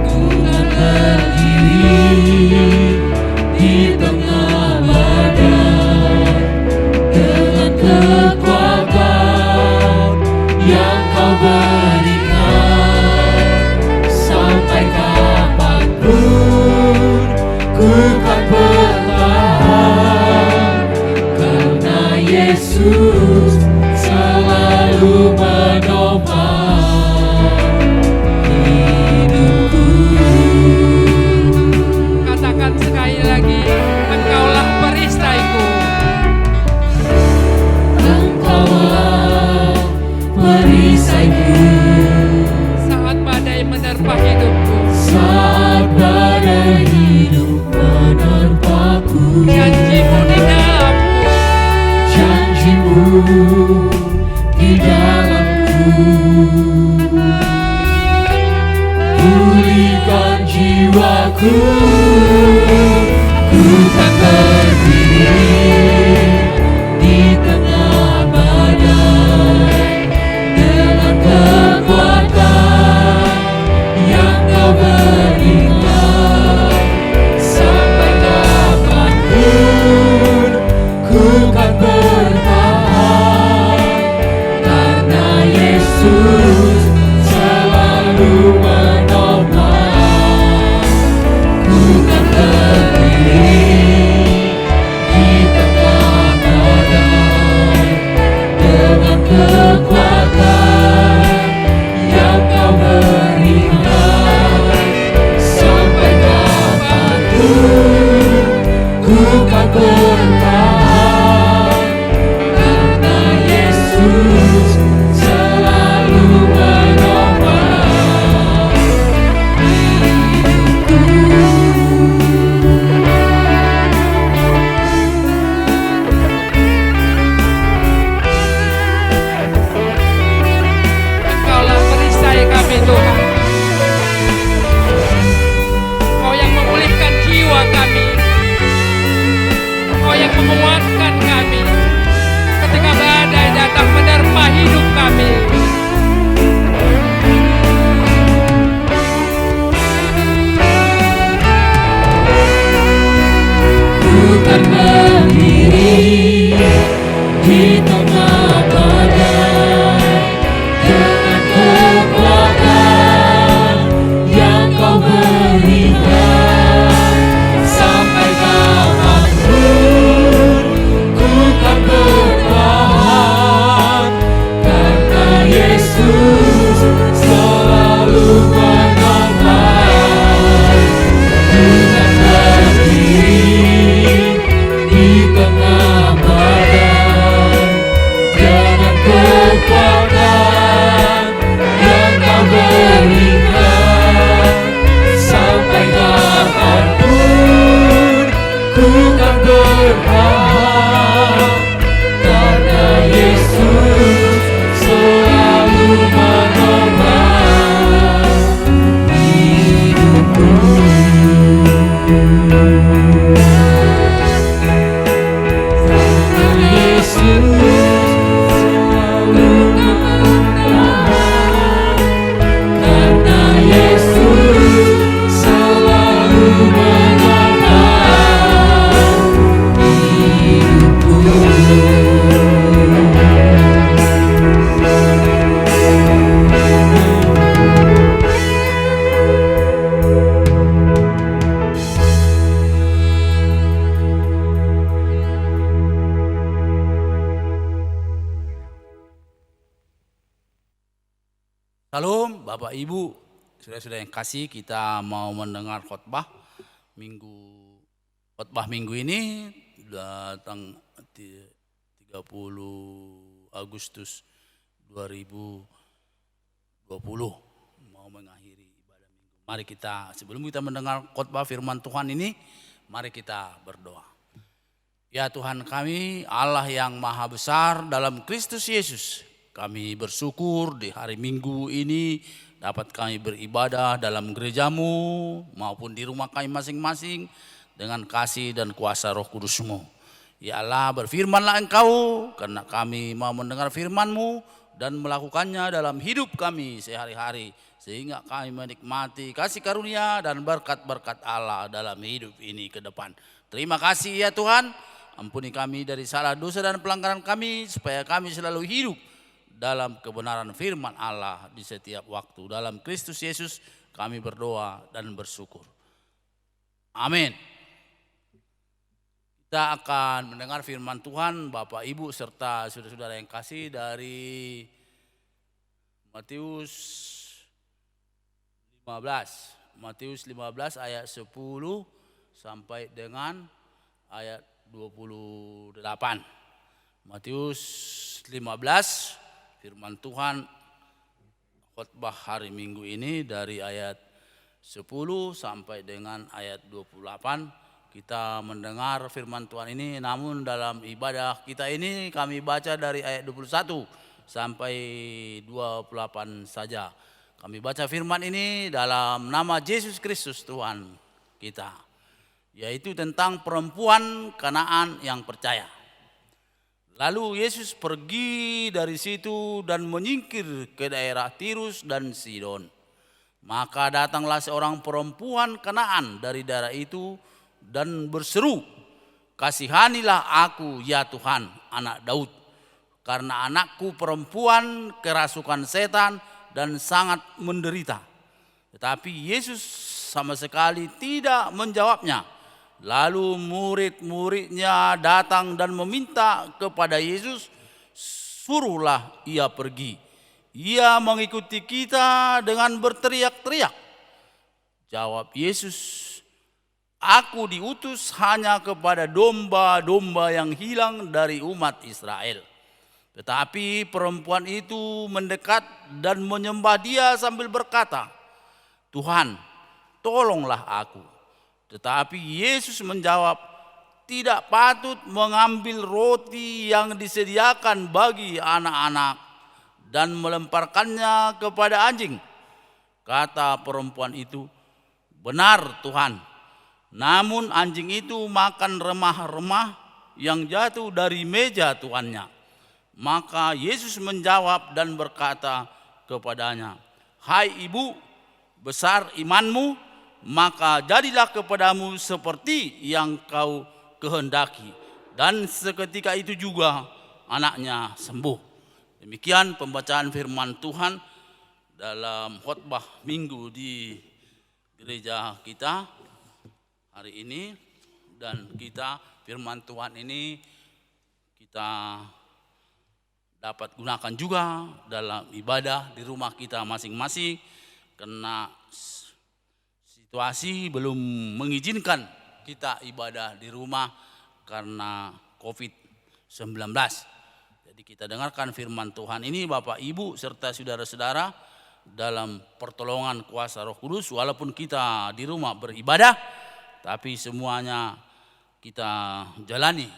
[SPEAKER 3] Ku kan berdiri di tengah badai dengan kekuatan yang kau berikan. Sampai kapanpun ku kan bertahan, karena Yesus selalu menopang hidupku.
[SPEAKER 1] Katakan sekali lagi, Engkaulah perisaiku.
[SPEAKER 3] Engkaulah perisaiku
[SPEAKER 1] Saat badai menerpa hidupku,
[SPEAKER 3] saat badai hidup menerpaku.
[SPEAKER 1] janjimu di dalamku,
[SPEAKER 3] Janjimu di dalamku, pulihkan jiwaku. Ku kan berdiri di tengah badai dengan kekuatan yang kau berikan. Sampai kapanpun ku kan bertahan, karena Yesus selalu menopang. Ku kan berdiri di tengah
[SPEAKER 5] Bapak Ibu, saudara-saudara yang kasih, kita mau mendengar khotbah minggu ini datang 30 Agustus 2020 mau mengakhiri ibadah minggu. Mari kita, sebelum kita mendengar khotbah firman Tuhan ini, mari kita berdoa. Ya Tuhan kami, Allah yang maha besar dalam Kristus Yesus, kami bersyukur di hari Minggu ini dapat kami beribadah dalam gerejamu maupun di rumah kami masing-masing dengan kasih dan kuasa Roh Kudus-Mu. Ya Allah, berfirmanlah Engkau karena kami mau mendengar firman-Mu dan melakukannya dalam hidup kami sehari-hari, sehingga kami menikmati kasih karunia dan berkat-berkat Allah dalam hidup ini ke depan. Terima kasih ya Tuhan, ampuni kami dari salah dosa dan pelanggaran kami, supaya kami selalu hidup dalam kebenaran firman Allah di setiap waktu. Dalam Kristus Yesus kami berdoa dan bersyukur. Amin. Kita akan mendengar firman Tuhan, Bapak Ibu serta saudara-saudara yang kasih, dari Matius 15 ayat 10 sampai dengan ayat 28. Matius 15, firman Tuhan khotbah hari Minggu ini dari ayat 10 sampai dengan ayat 28. Kita mendengar firman Tuhan ini, namun dalam ibadah kita ini kami baca dari ayat 21 sampai 28 saja. Kami baca firman ini dalam nama Yesus Kristus Tuhan kita, yaitu tentang perempuan Kanaan yang percaya. Lalu Yesus pergi dari situ dan menyingkir ke daerah Tirus dan Sidon. Maka datanglah seorang perempuan Kanaan dari daerah itu dan berseru, "Kasihanilah aku ya Tuhan, anak Daud, karena anakku perempuan kerasukan setan dan sangat menderita." Tetapi Yesus sama sekali tidak menjawabnya. Lalu murid-muridnya datang dan meminta kepada Yesus, "Suruhlah ia pergi. Ia mengikuti kita dengan berteriak-teriak." Jawab Yesus, "Aku diutus hanya kepada domba-domba yang hilang dari umat Israel." Tetapi perempuan itu mendekat dan menyembah Dia sambil berkata, "Tuhan, tolonglah aku." Tetapi Yesus menjawab, "Tidak patut mengambil roti yang disediakan bagi anak-anak dan melemparkannya kepada anjing." Kata perempuan itu, "Benar Tuhan, namun anjing itu makan remah-remah yang jatuh dari meja tuannya." Maka Yesus menjawab dan berkata kepadanya, "Hai ibu, besar imanmu, maka jadilah kepadamu seperti yang kau kehendaki." Dan seketika itu juga anaknya sembuh. Demikian pembacaan firman Tuhan dalam khotbah minggu di gereja kita hari ini. Dan kita, firman Tuhan ini kita dapat gunakan juga dalam ibadah di rumah kita masing-masing, karena situasi belum mengizinkan kita ibadah di rumah karena COVID-19. Jadi kita dengarkan firman Tuhan ini Bapak Ibu serta saudara-saudara dalam pertolongan kuasa Roh Kudus. Walaupun kita di rumah beribadah, tapi semuanya kita jalani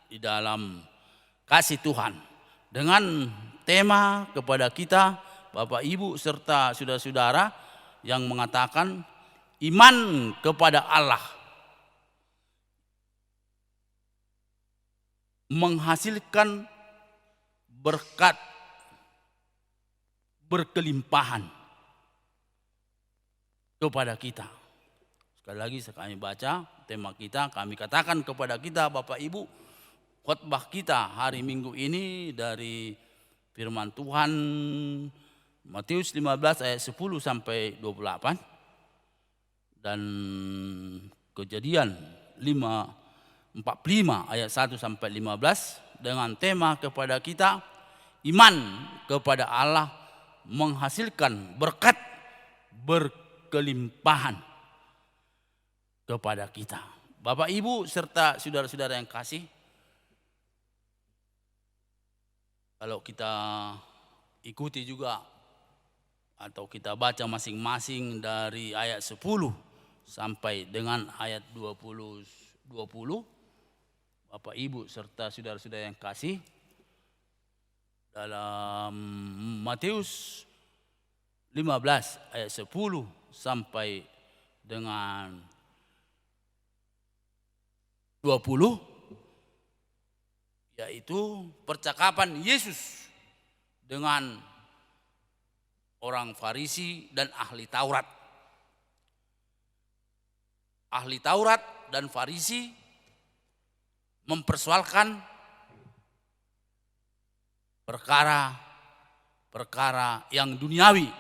[SPEAKER 5] di dalam kasih Tuhan. Dengan tema kepada kita Bapak Ibu serta saudara-saudara yang mengatakan iman kepada Allah menghasilkan berkat berkelimpahan kepada kita. Sekali lagi kami baca tema kita, kami katakan kepada kita Bapak Ibu, khotbah kita hari Minggu ini dari firman Tuhan Matius 15 ayat 10 sampai 28 dan Kejadian 45 ayat 1 sampai 15 dengan tema kepada kita iman kepada Allah menghasilkan berkat berkelimpahan kepada kita. Bapak, Ibu, serta saudara-saudara yang kasih, kalau kita ikuti juga atau kita baca masing-masing dari ayat 10 sampai dengan ayat 20, Bapak, Ibu, serta saudara-saudara yang kasih, dalam Matius 15 ayat 10 sampai dengan 20, yaitu percakapan Yesus dengan orang Farisi dan ahli Taurat. Ahli Taurat dan Farisi mempersoalkan perkara-perkara yang duniawi,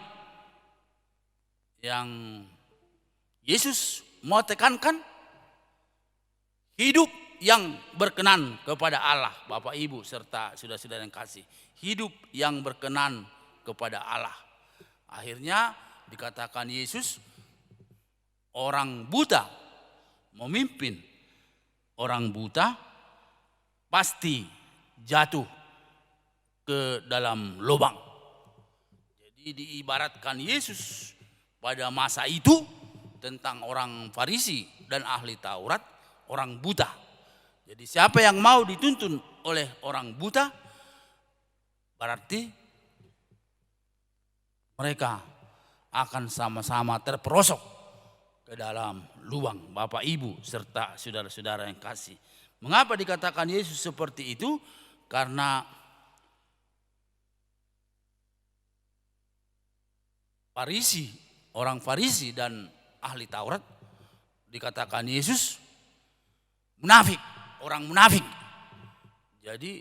[SPEAKER 5] yang Yesus mau tekankan hidup yang berkenan kepada Allah. Bapak, Ibu, serta saudara-saudara yang kasih, hidup yang berkenan kepada Allah. Akhirnya dikatakan Yesus, orang buta memimpin orang buta pasti jatuh ke dalam lubang. Jadi diibaratkan Yesus pada masa itu tentang orang Farisi dan ahli Taurat, orang buta. Jadi siapa yang mau dituntun oleh orang buta, berarti mereka akan sama-sama terperosok ke dalam lubang. Bapak, Ibu, serta saudara-saudara yang kasih. Mengapa dikatakan Yesus seperti itu? Karena orang Farisi dan ahli Taurat dikatakan Yesus munafik, orang munafik. Jadi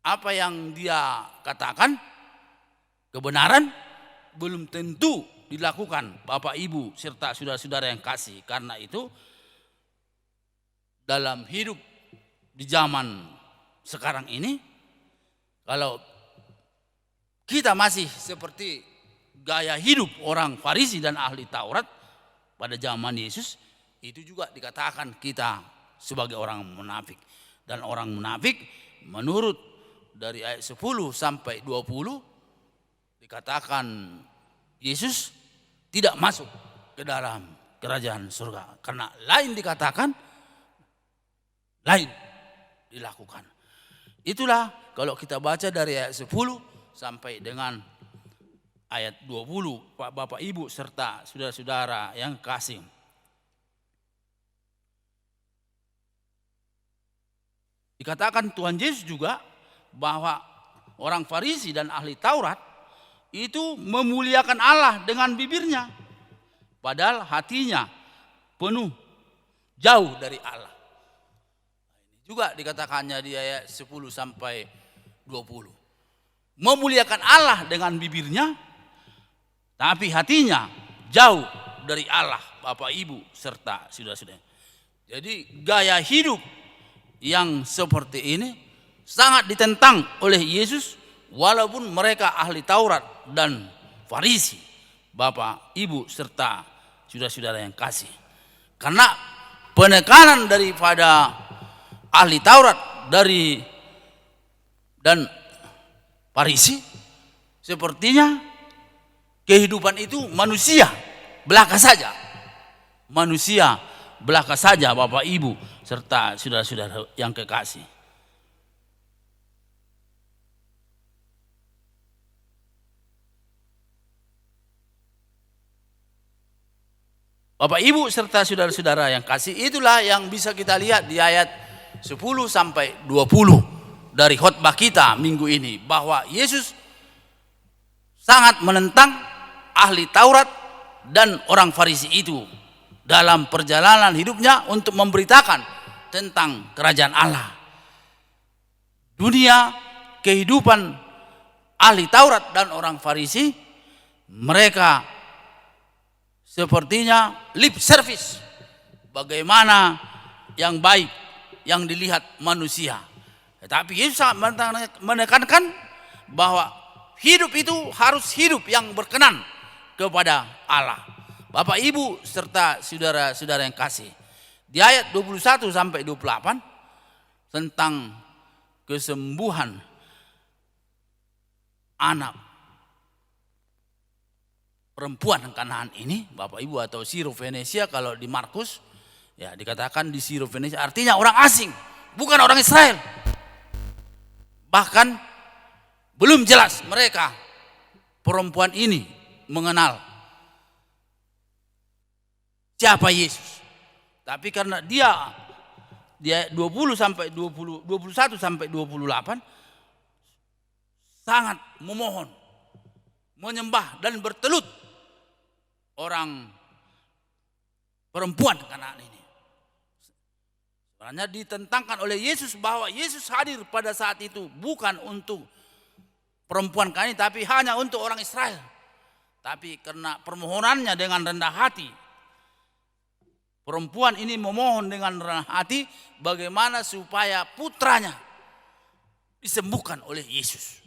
[SPEAKER 5] apa yang dia katakan kebenaran belum tentu dilakukan, Bapak, Ibu, serta saudara-saudara yang kasih. Karena itu dalam hidup di zaman sekarang ini, kalau kita masih seperti gaya hidup orang Farisi dan ahli Taurat pada zaman Yesus, itu juga dikatakan kita sebagai orang munafik. Dan orang munafik menurut dari ayat 10 sampai 20 dikatakan Yesus tidak masuk ke dalam kerajaan surga. Karena lain dikatakan, lain dilakukan. Itulah kalau kita baca dari ayat 10 sampai dengan ayat 20, Bapak, Ibu, serta saudara-saudara yang kasih. Dikatakan Tuhan Yesus juga bahwa orang Farisi dan ahli Taurat itu memuliakan Allah dengan bibirnya, padahal hatinya penuh jauh dari Allah. Ini juga dikatakannya di ayat 10 sampai 20. Memuliakan Allah dengan bibirnya, tapi hatinya jauh dari Allah, Bapak, Ibu, serta saudara-saudara. Jadi gaya hidup yang seperti ini sangat ditentang oleh Yesus, walaupun mereka ahli Taurat dan Farisi, Bapak, Ibu, serta saudara-saudara yang kasih. Karena penekanan daripada ahli Taurat dan Farisi, sepertinya kehidupan itu manusia belaka saja. Manusia belaka saja, Bapak, Ibu, serta saudara-saudara yang kekasih. Bapak, Ibu, serta saudara-saudara yang kasih, itulah yang bisa kita lihat di ayat 10 sampai 20 dari khotbah kita minggu ini, bahwa Yesus sangat menentang ahli Taurat dan orang Farisi itu dalam perjalanan hidupnya untuk memberitakan tentang kerajaan Allah. Dunia kehidupan ahli Taurat dan orang Farisi, mereka sepertinya lip service, bagaimana yang baik yang dilihat manusia. Tetapi Yesus sangat menekankan bahwa hidup itu harus hidup yang berkenan kepada Allah. Bapak Ibu serta saudara-saudara yang kasih. Di ayat 21 sampai 28 tentang kesembuhan anak perempuan Kanaan ini, Bapak Ibu, atau Siro-Fenisia kalau di Markus ya dikatakan di Siro-Fenisia, artinya orang asing, bukan orang Israel. Bahkan belum jelas mereka perempuan ini mengenal siapa Yesus. Tapi karena dia 21 sampai 28 sangat memohon, menyembah dan bertelut orang perempuan Kanaan ini. Sebenarnya ditentangkan oleh Yesus bahwa Yesus hadir pada saat itu bukan untuk perempuan Kanaan tapi hanya untuk orang Israel. Tapi karena permohonannya dengan rendah hati, perempuan ini memohon dengan rendah hati bagaimana supaya putranya disembuhkan oleh Yesus.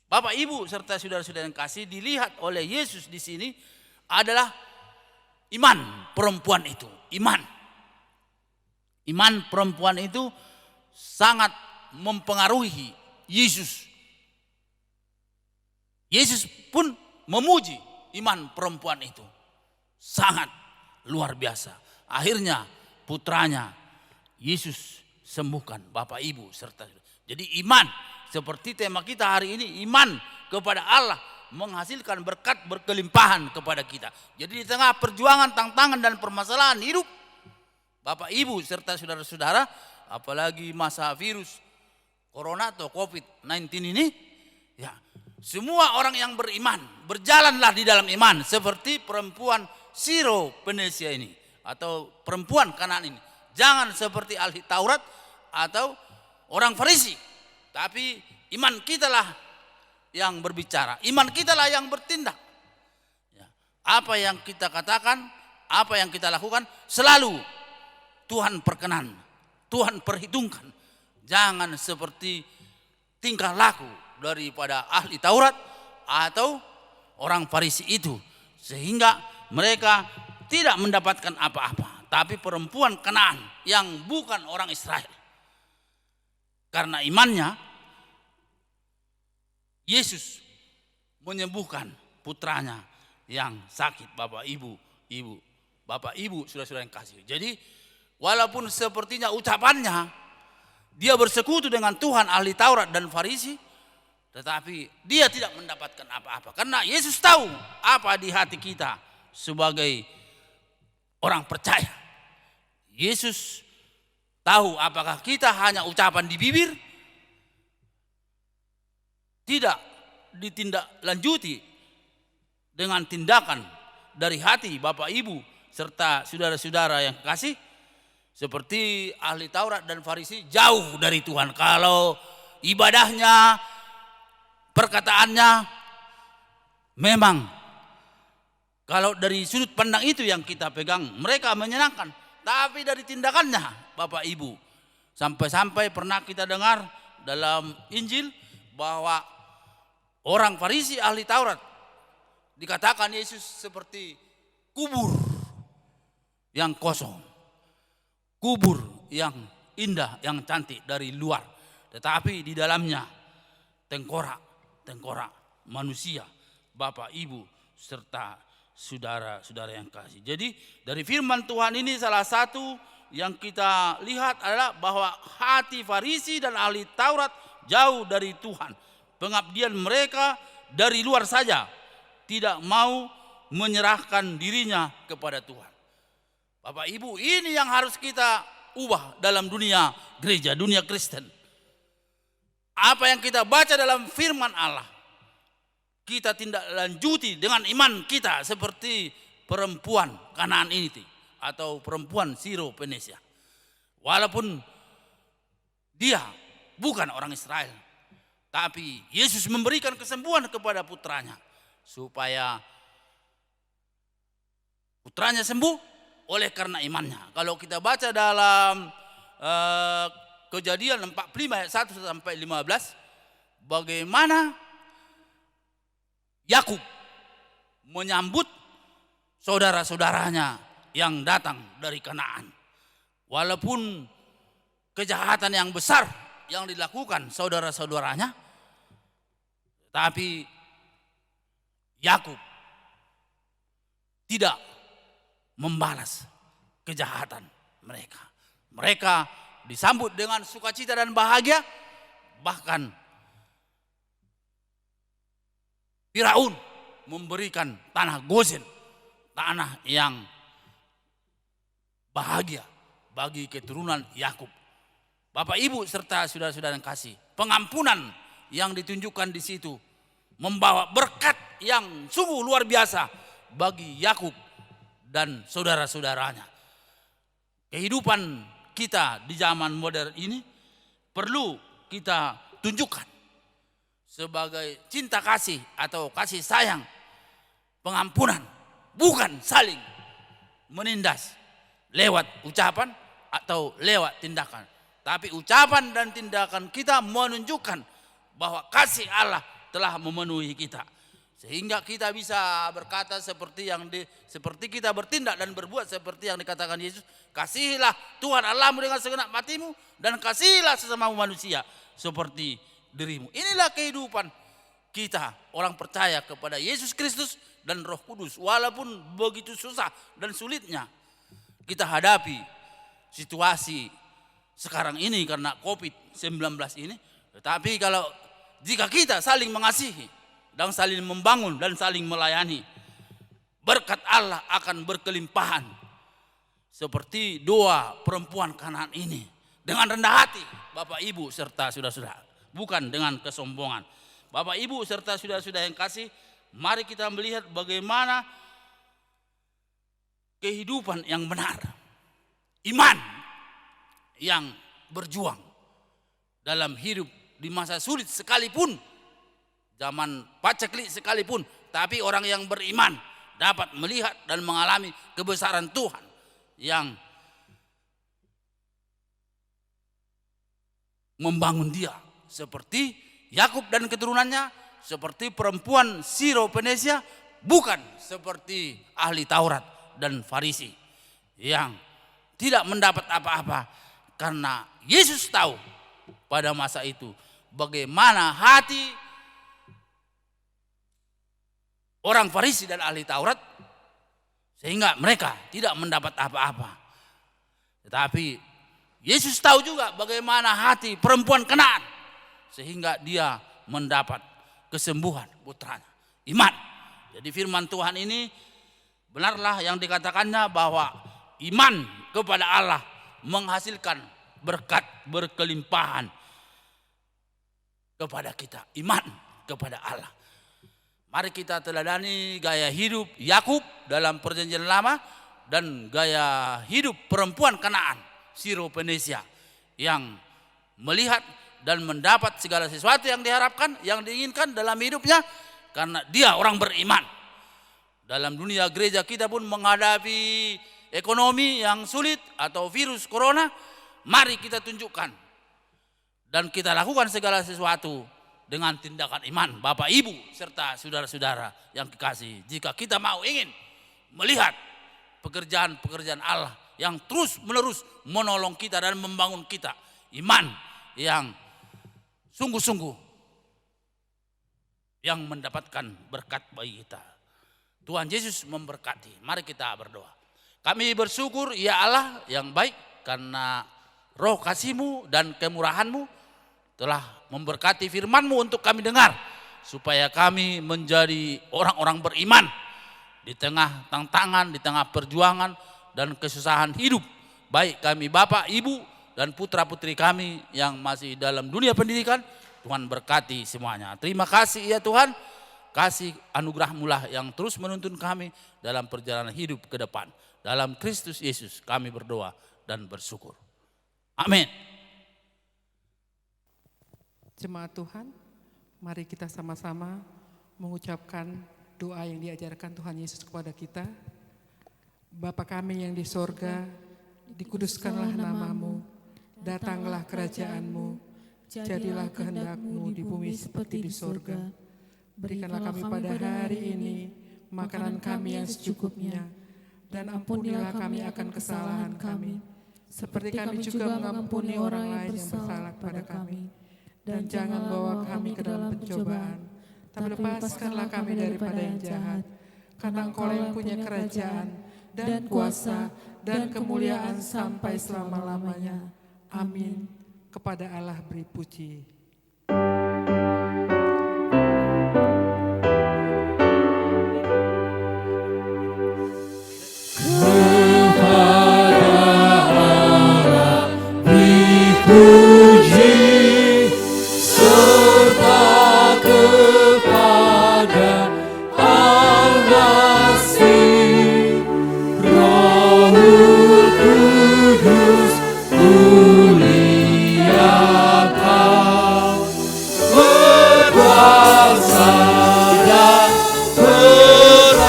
[SPEAKER 5] Bapak Ibu serta saudara-saudara yang kasih, dilihat oleh Yesus di sini adalah iman perempuan itu. Iman perempuan itu sangat mempengaruhi Yesus. Yesus pun memuji iman perempuan itu. Sangat luar biasa. Akhirnya putranya Yesus sembuhkan, Bapak Ibu serta. Jadi iman seperti tema kita hari ini, iman kepada Allah menghasilkan berkat berkelimpahan kepada kita. Jadi di tengah perjuangan, tantangan dan permasalahan hidup, Bapak Ibu serta saudara-saudara, apalagi masa virus corona atau COVID-19 ini, ya semua orang yang beriman berjalanlah di dalam iman seperti perempuan Siro-Fenisia ini atau perempuan Kanaan ini. Jangan seperti ahli Taurat atau orang Farisi, tapi iman kita lah yang berbicara, iman kita lah yang bertindak. Ya. Apa yang kita katakan, apa yang kita lakukan selalu Tuhan perkenan, Tuhan perhitungkan. Jangan seperti tingkah laku daripada ahli Taurat atau orang Farisi itu, sehingga mereka tidak mendapatkan apa-apa. Tapi perempuan Kanaan yang bukan orang Israel, karena imannya Yesus menyembuhkan putranya yang sakit. Bapak Ibu, saudara-saudara yang kasih. Jadi walaupun sepertinya ucapannya dia bersekutu dengan Tuhan, ahli Taurat dan Farisi, tetapi dia tidak mendapatkan apa-apa. Karena Yesus tahu apa di hati kita sebagai orang percaya. Yesus tahu apakah kita hanya ucapan di bibir, tidak ditindaklanjuti dengan tindakan dari hati Bapak Ibu serta saudara-saudara yang kasih, seperti ahli Taurat dan Farisi jauh dari Tuhan. Kalau ibadahnya, perkataannya memang kalau dari sudut pandang itu yang kita pegang, mereka menyenangkan, tapi dari tindakannya Bapak Ibu, sampai-sampai pernah kita dengar dalam Injil bahwa orang Farisi ahli Taurat dikatakan Yesus seperti kubur yang kosong, kubur yang indah, yang cantik dari luar, tetapi di dalamnya tengkorak manusia. Bapak Ibu serta saudara-saudara yang kasih. Jadi dari firman Tuhan ini salah satu yang kita lihat adalah bahwa hati Farisi dan ahli Taurat jauh dari Tuhan. Pengabdian mereka dari luar saja, tidak mau menyerahkan dirinya kepada Tuhan. Bapak Ibu, ini yang harus kita ubah dalam dunia gereja, dunia Kristen. Apa yang kita baca dalam firman Allah, kita tindak lanjuti dengan iman kita seperti perempuan Kanaan ini atau perempuan Siro-Fenisia. Walaupun dia bukan orang Israel, tapi Yesus memberikan kesembuhan kepada putranya supaya putranya sembuh oleh karena imannya. Kalau kita baca dalam Kejadian 45 ayat 1 sampai 15, bagaimana Yakub menyambut saudara-saudaranya yang datang dari Kanaan. Walaupun kejahatan yang besar yang dilakukan saudara-saudaranya, tapi Yakub tidak membalas kejahatan mereka. Mereka disambut dengan sukacita dan bahagia. Bahkan Firaun memberikan tanah Gosen, tanah yang bahagia bagi keturunan Yakub. Bapak Ibu serta saudara-saudara yang kasih, pengampunan yang ditunjukkan di situ membawa berkat yang sungguh luar biasa bagi Yakub dan saudara-saudaranya. Kehidupan kita di zaman modern ini perlu kita tunjukkan sebagai cinta kasih atau kasih sayang, pengampunan, bukan saling menindas lewat ucapan atau lewat tindakan. Tapi ucapan dan tindakan kita menunjukkan bahwa kasih Allah telah memenuhi kita. Sehingga kita bisa berkata seperti kita bertindak dan berbuat seperti yang dikatakan Yesus. Kasihilah Tuhan Allahmu dengan segenap hatimu dan kasihilah sesama manusia seperti dirimu. Inilah kehidupan kita orang percaya kepada Yesus Kristus dan Roh Kudus. Walaupun begitu susah dan sulitnya kita hadapi situasi sekarang ini karena COVID-19 ini. Tetapi jika kita saling mengasihi dan saling membangun dan saling melayani, berkat Allah akan berkelimpahan. Seperti doa perempuan Kanaan ini. Dengan rendah hati Bapak Ibu serta saudara-saudara. Bukan dengan kesombongan. Bapak Ibu serta saudara-saudara yang kasih, mari kita melihat bagaimana kehidupan yang benar. Iman yang berjuang dalam hidup di masa sulit sekalipun, zaman paceklik sekalipun, tapi orang yang beriman dapat melihat dan mengalami kebesaran Tuhan yang membangun dia, seperti Yakub dan keturunannya, seperti perempuan Siro-Fenisia, bukan seperti ahli Taurat dan Farisi yang tidak mendapat apa-apa. Karena Yesus tahu pada masa itu bagaimana hati orang Farisi dan ahli Taurat, sehingga mereka tidak mendapat apa-apa. Tetapi Yesus tahu juga bagaimana hati perempuan Kanaan, sehingga dia mendapat kesembuhan putranya. Iman. Jadi firman Tuhan ini benarlah yang dikatakannya bahwa iman kepada Allah menghasilkan berkat berkelimpahan kepada kita. Iman kepada Allah. Mari kita teladani gaya hidup Yakub dalam perjanjian lama dan gaya hidup perempuan Kanaan Siro-Fenisia yang melihat dan mendapat segala sesuatu yang diharapkan, yang diinginkan dalam hidupnya karena dia orang beriman. Dalam dunia gereja kita pun menghadapi ekonomi yang sulit atau virus corona, mari kita tunjukkan dan kita lakukan segala sesuatu dengan tindakan iman. Bapak Ibu serta saudara-saudara yang kekasih, jika kita ingin melihat pekerjaan-pekerjaan Allah yang terus menerus menolong kita dan membangun kita, iman yang sungguh-sungguh yang mendapatkan berkat bagi kita. Tuhan Yesus memberkati. Mari kita berdoa. Kami bersyukur ya Allah yang baik, karena roh kasih-Mu dan kemurahan-Mu telah memberkati firman-Mu untuk kami dengar, supaya kami menjadi orang-orang beriman di tengah tantangan, di tengah perjuangan dan kesusahan hidup. Baik kami Bapak, Ibu dan putra-putri kami yang masih dalam dunia pendidikan, Tuhan berkati semuanya. Terima kasih ya Tuhan, kasih anugerah-Mu lah yang terus menuntun kami dalam perjalanan hidup ke depan. Dalam Kristus Yesus kami berdoa dan bersyukur. Amin.
[SPEAKER 1] Jemaat Tuhan, mari kita sama-sama mengucapkan doa yang diajarkan Tuhan Yesus kepada kita. Bapa kami yang di sorga, dikuduskanlah nama-Mu, datanglah kerajaan-Mu, jadilah kehendak-Mu di bumi seperti di sorga. Berikanlah kami pada hari ini makanan kami yang secukupnya, dan ampunilah kami akan kesalahan kami, seperti kami juga mengampuni orang lain yang bersalah kepada kami. Dan jangan bawa kami ke dalam pencobaan, tapi lepaskanlah kami daripada yang jahat. Karena Engkau yang punya kerajaan dan kuasa dan kemuliaan sampai selama-lamanya. Amin. Kepada Allah beri puji.
[SPEAKER 3] Puji serta kepada Al-Masih, Rohul Kudus muliakan, berkuasa dan berasihan.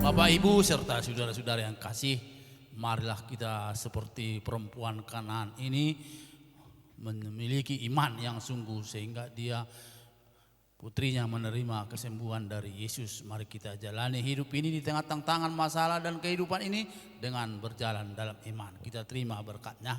[SPEAKER 5] Bapak, Ibu, serta saudara-saudara yang kasih, marilah kita seperti perempuan Kanaan ini memiliki iman yang sungguh sehingga dia putrinya menerima kesembuhan dari Yesus. Mari kita jalani hidup ini di tengah tantangan masalah dan kehidupan ini dengan berjalan dalam iman. Kita terima berkat-Nya.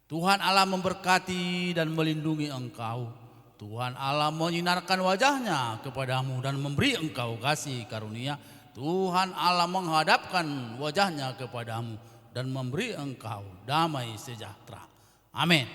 [SPEAKER 5] Tuhan Allah memberkati dan melindungi engkau. Tuhan Allah menyinarkan wajah-Nya kepadamu dan memberi engkau kasih karunia. Tuhan Allah menghadapkan wajah-Nya kepadamu dan memberi engkau damai sejahtera. Amin.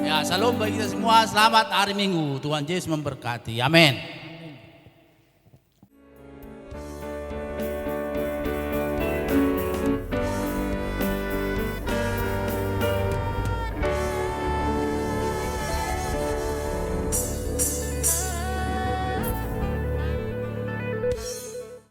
[SPEAKER 5] Ya, salam bagi kita semua. Selamat hari Minggu. Tuhan Yesus memberkati. Amin.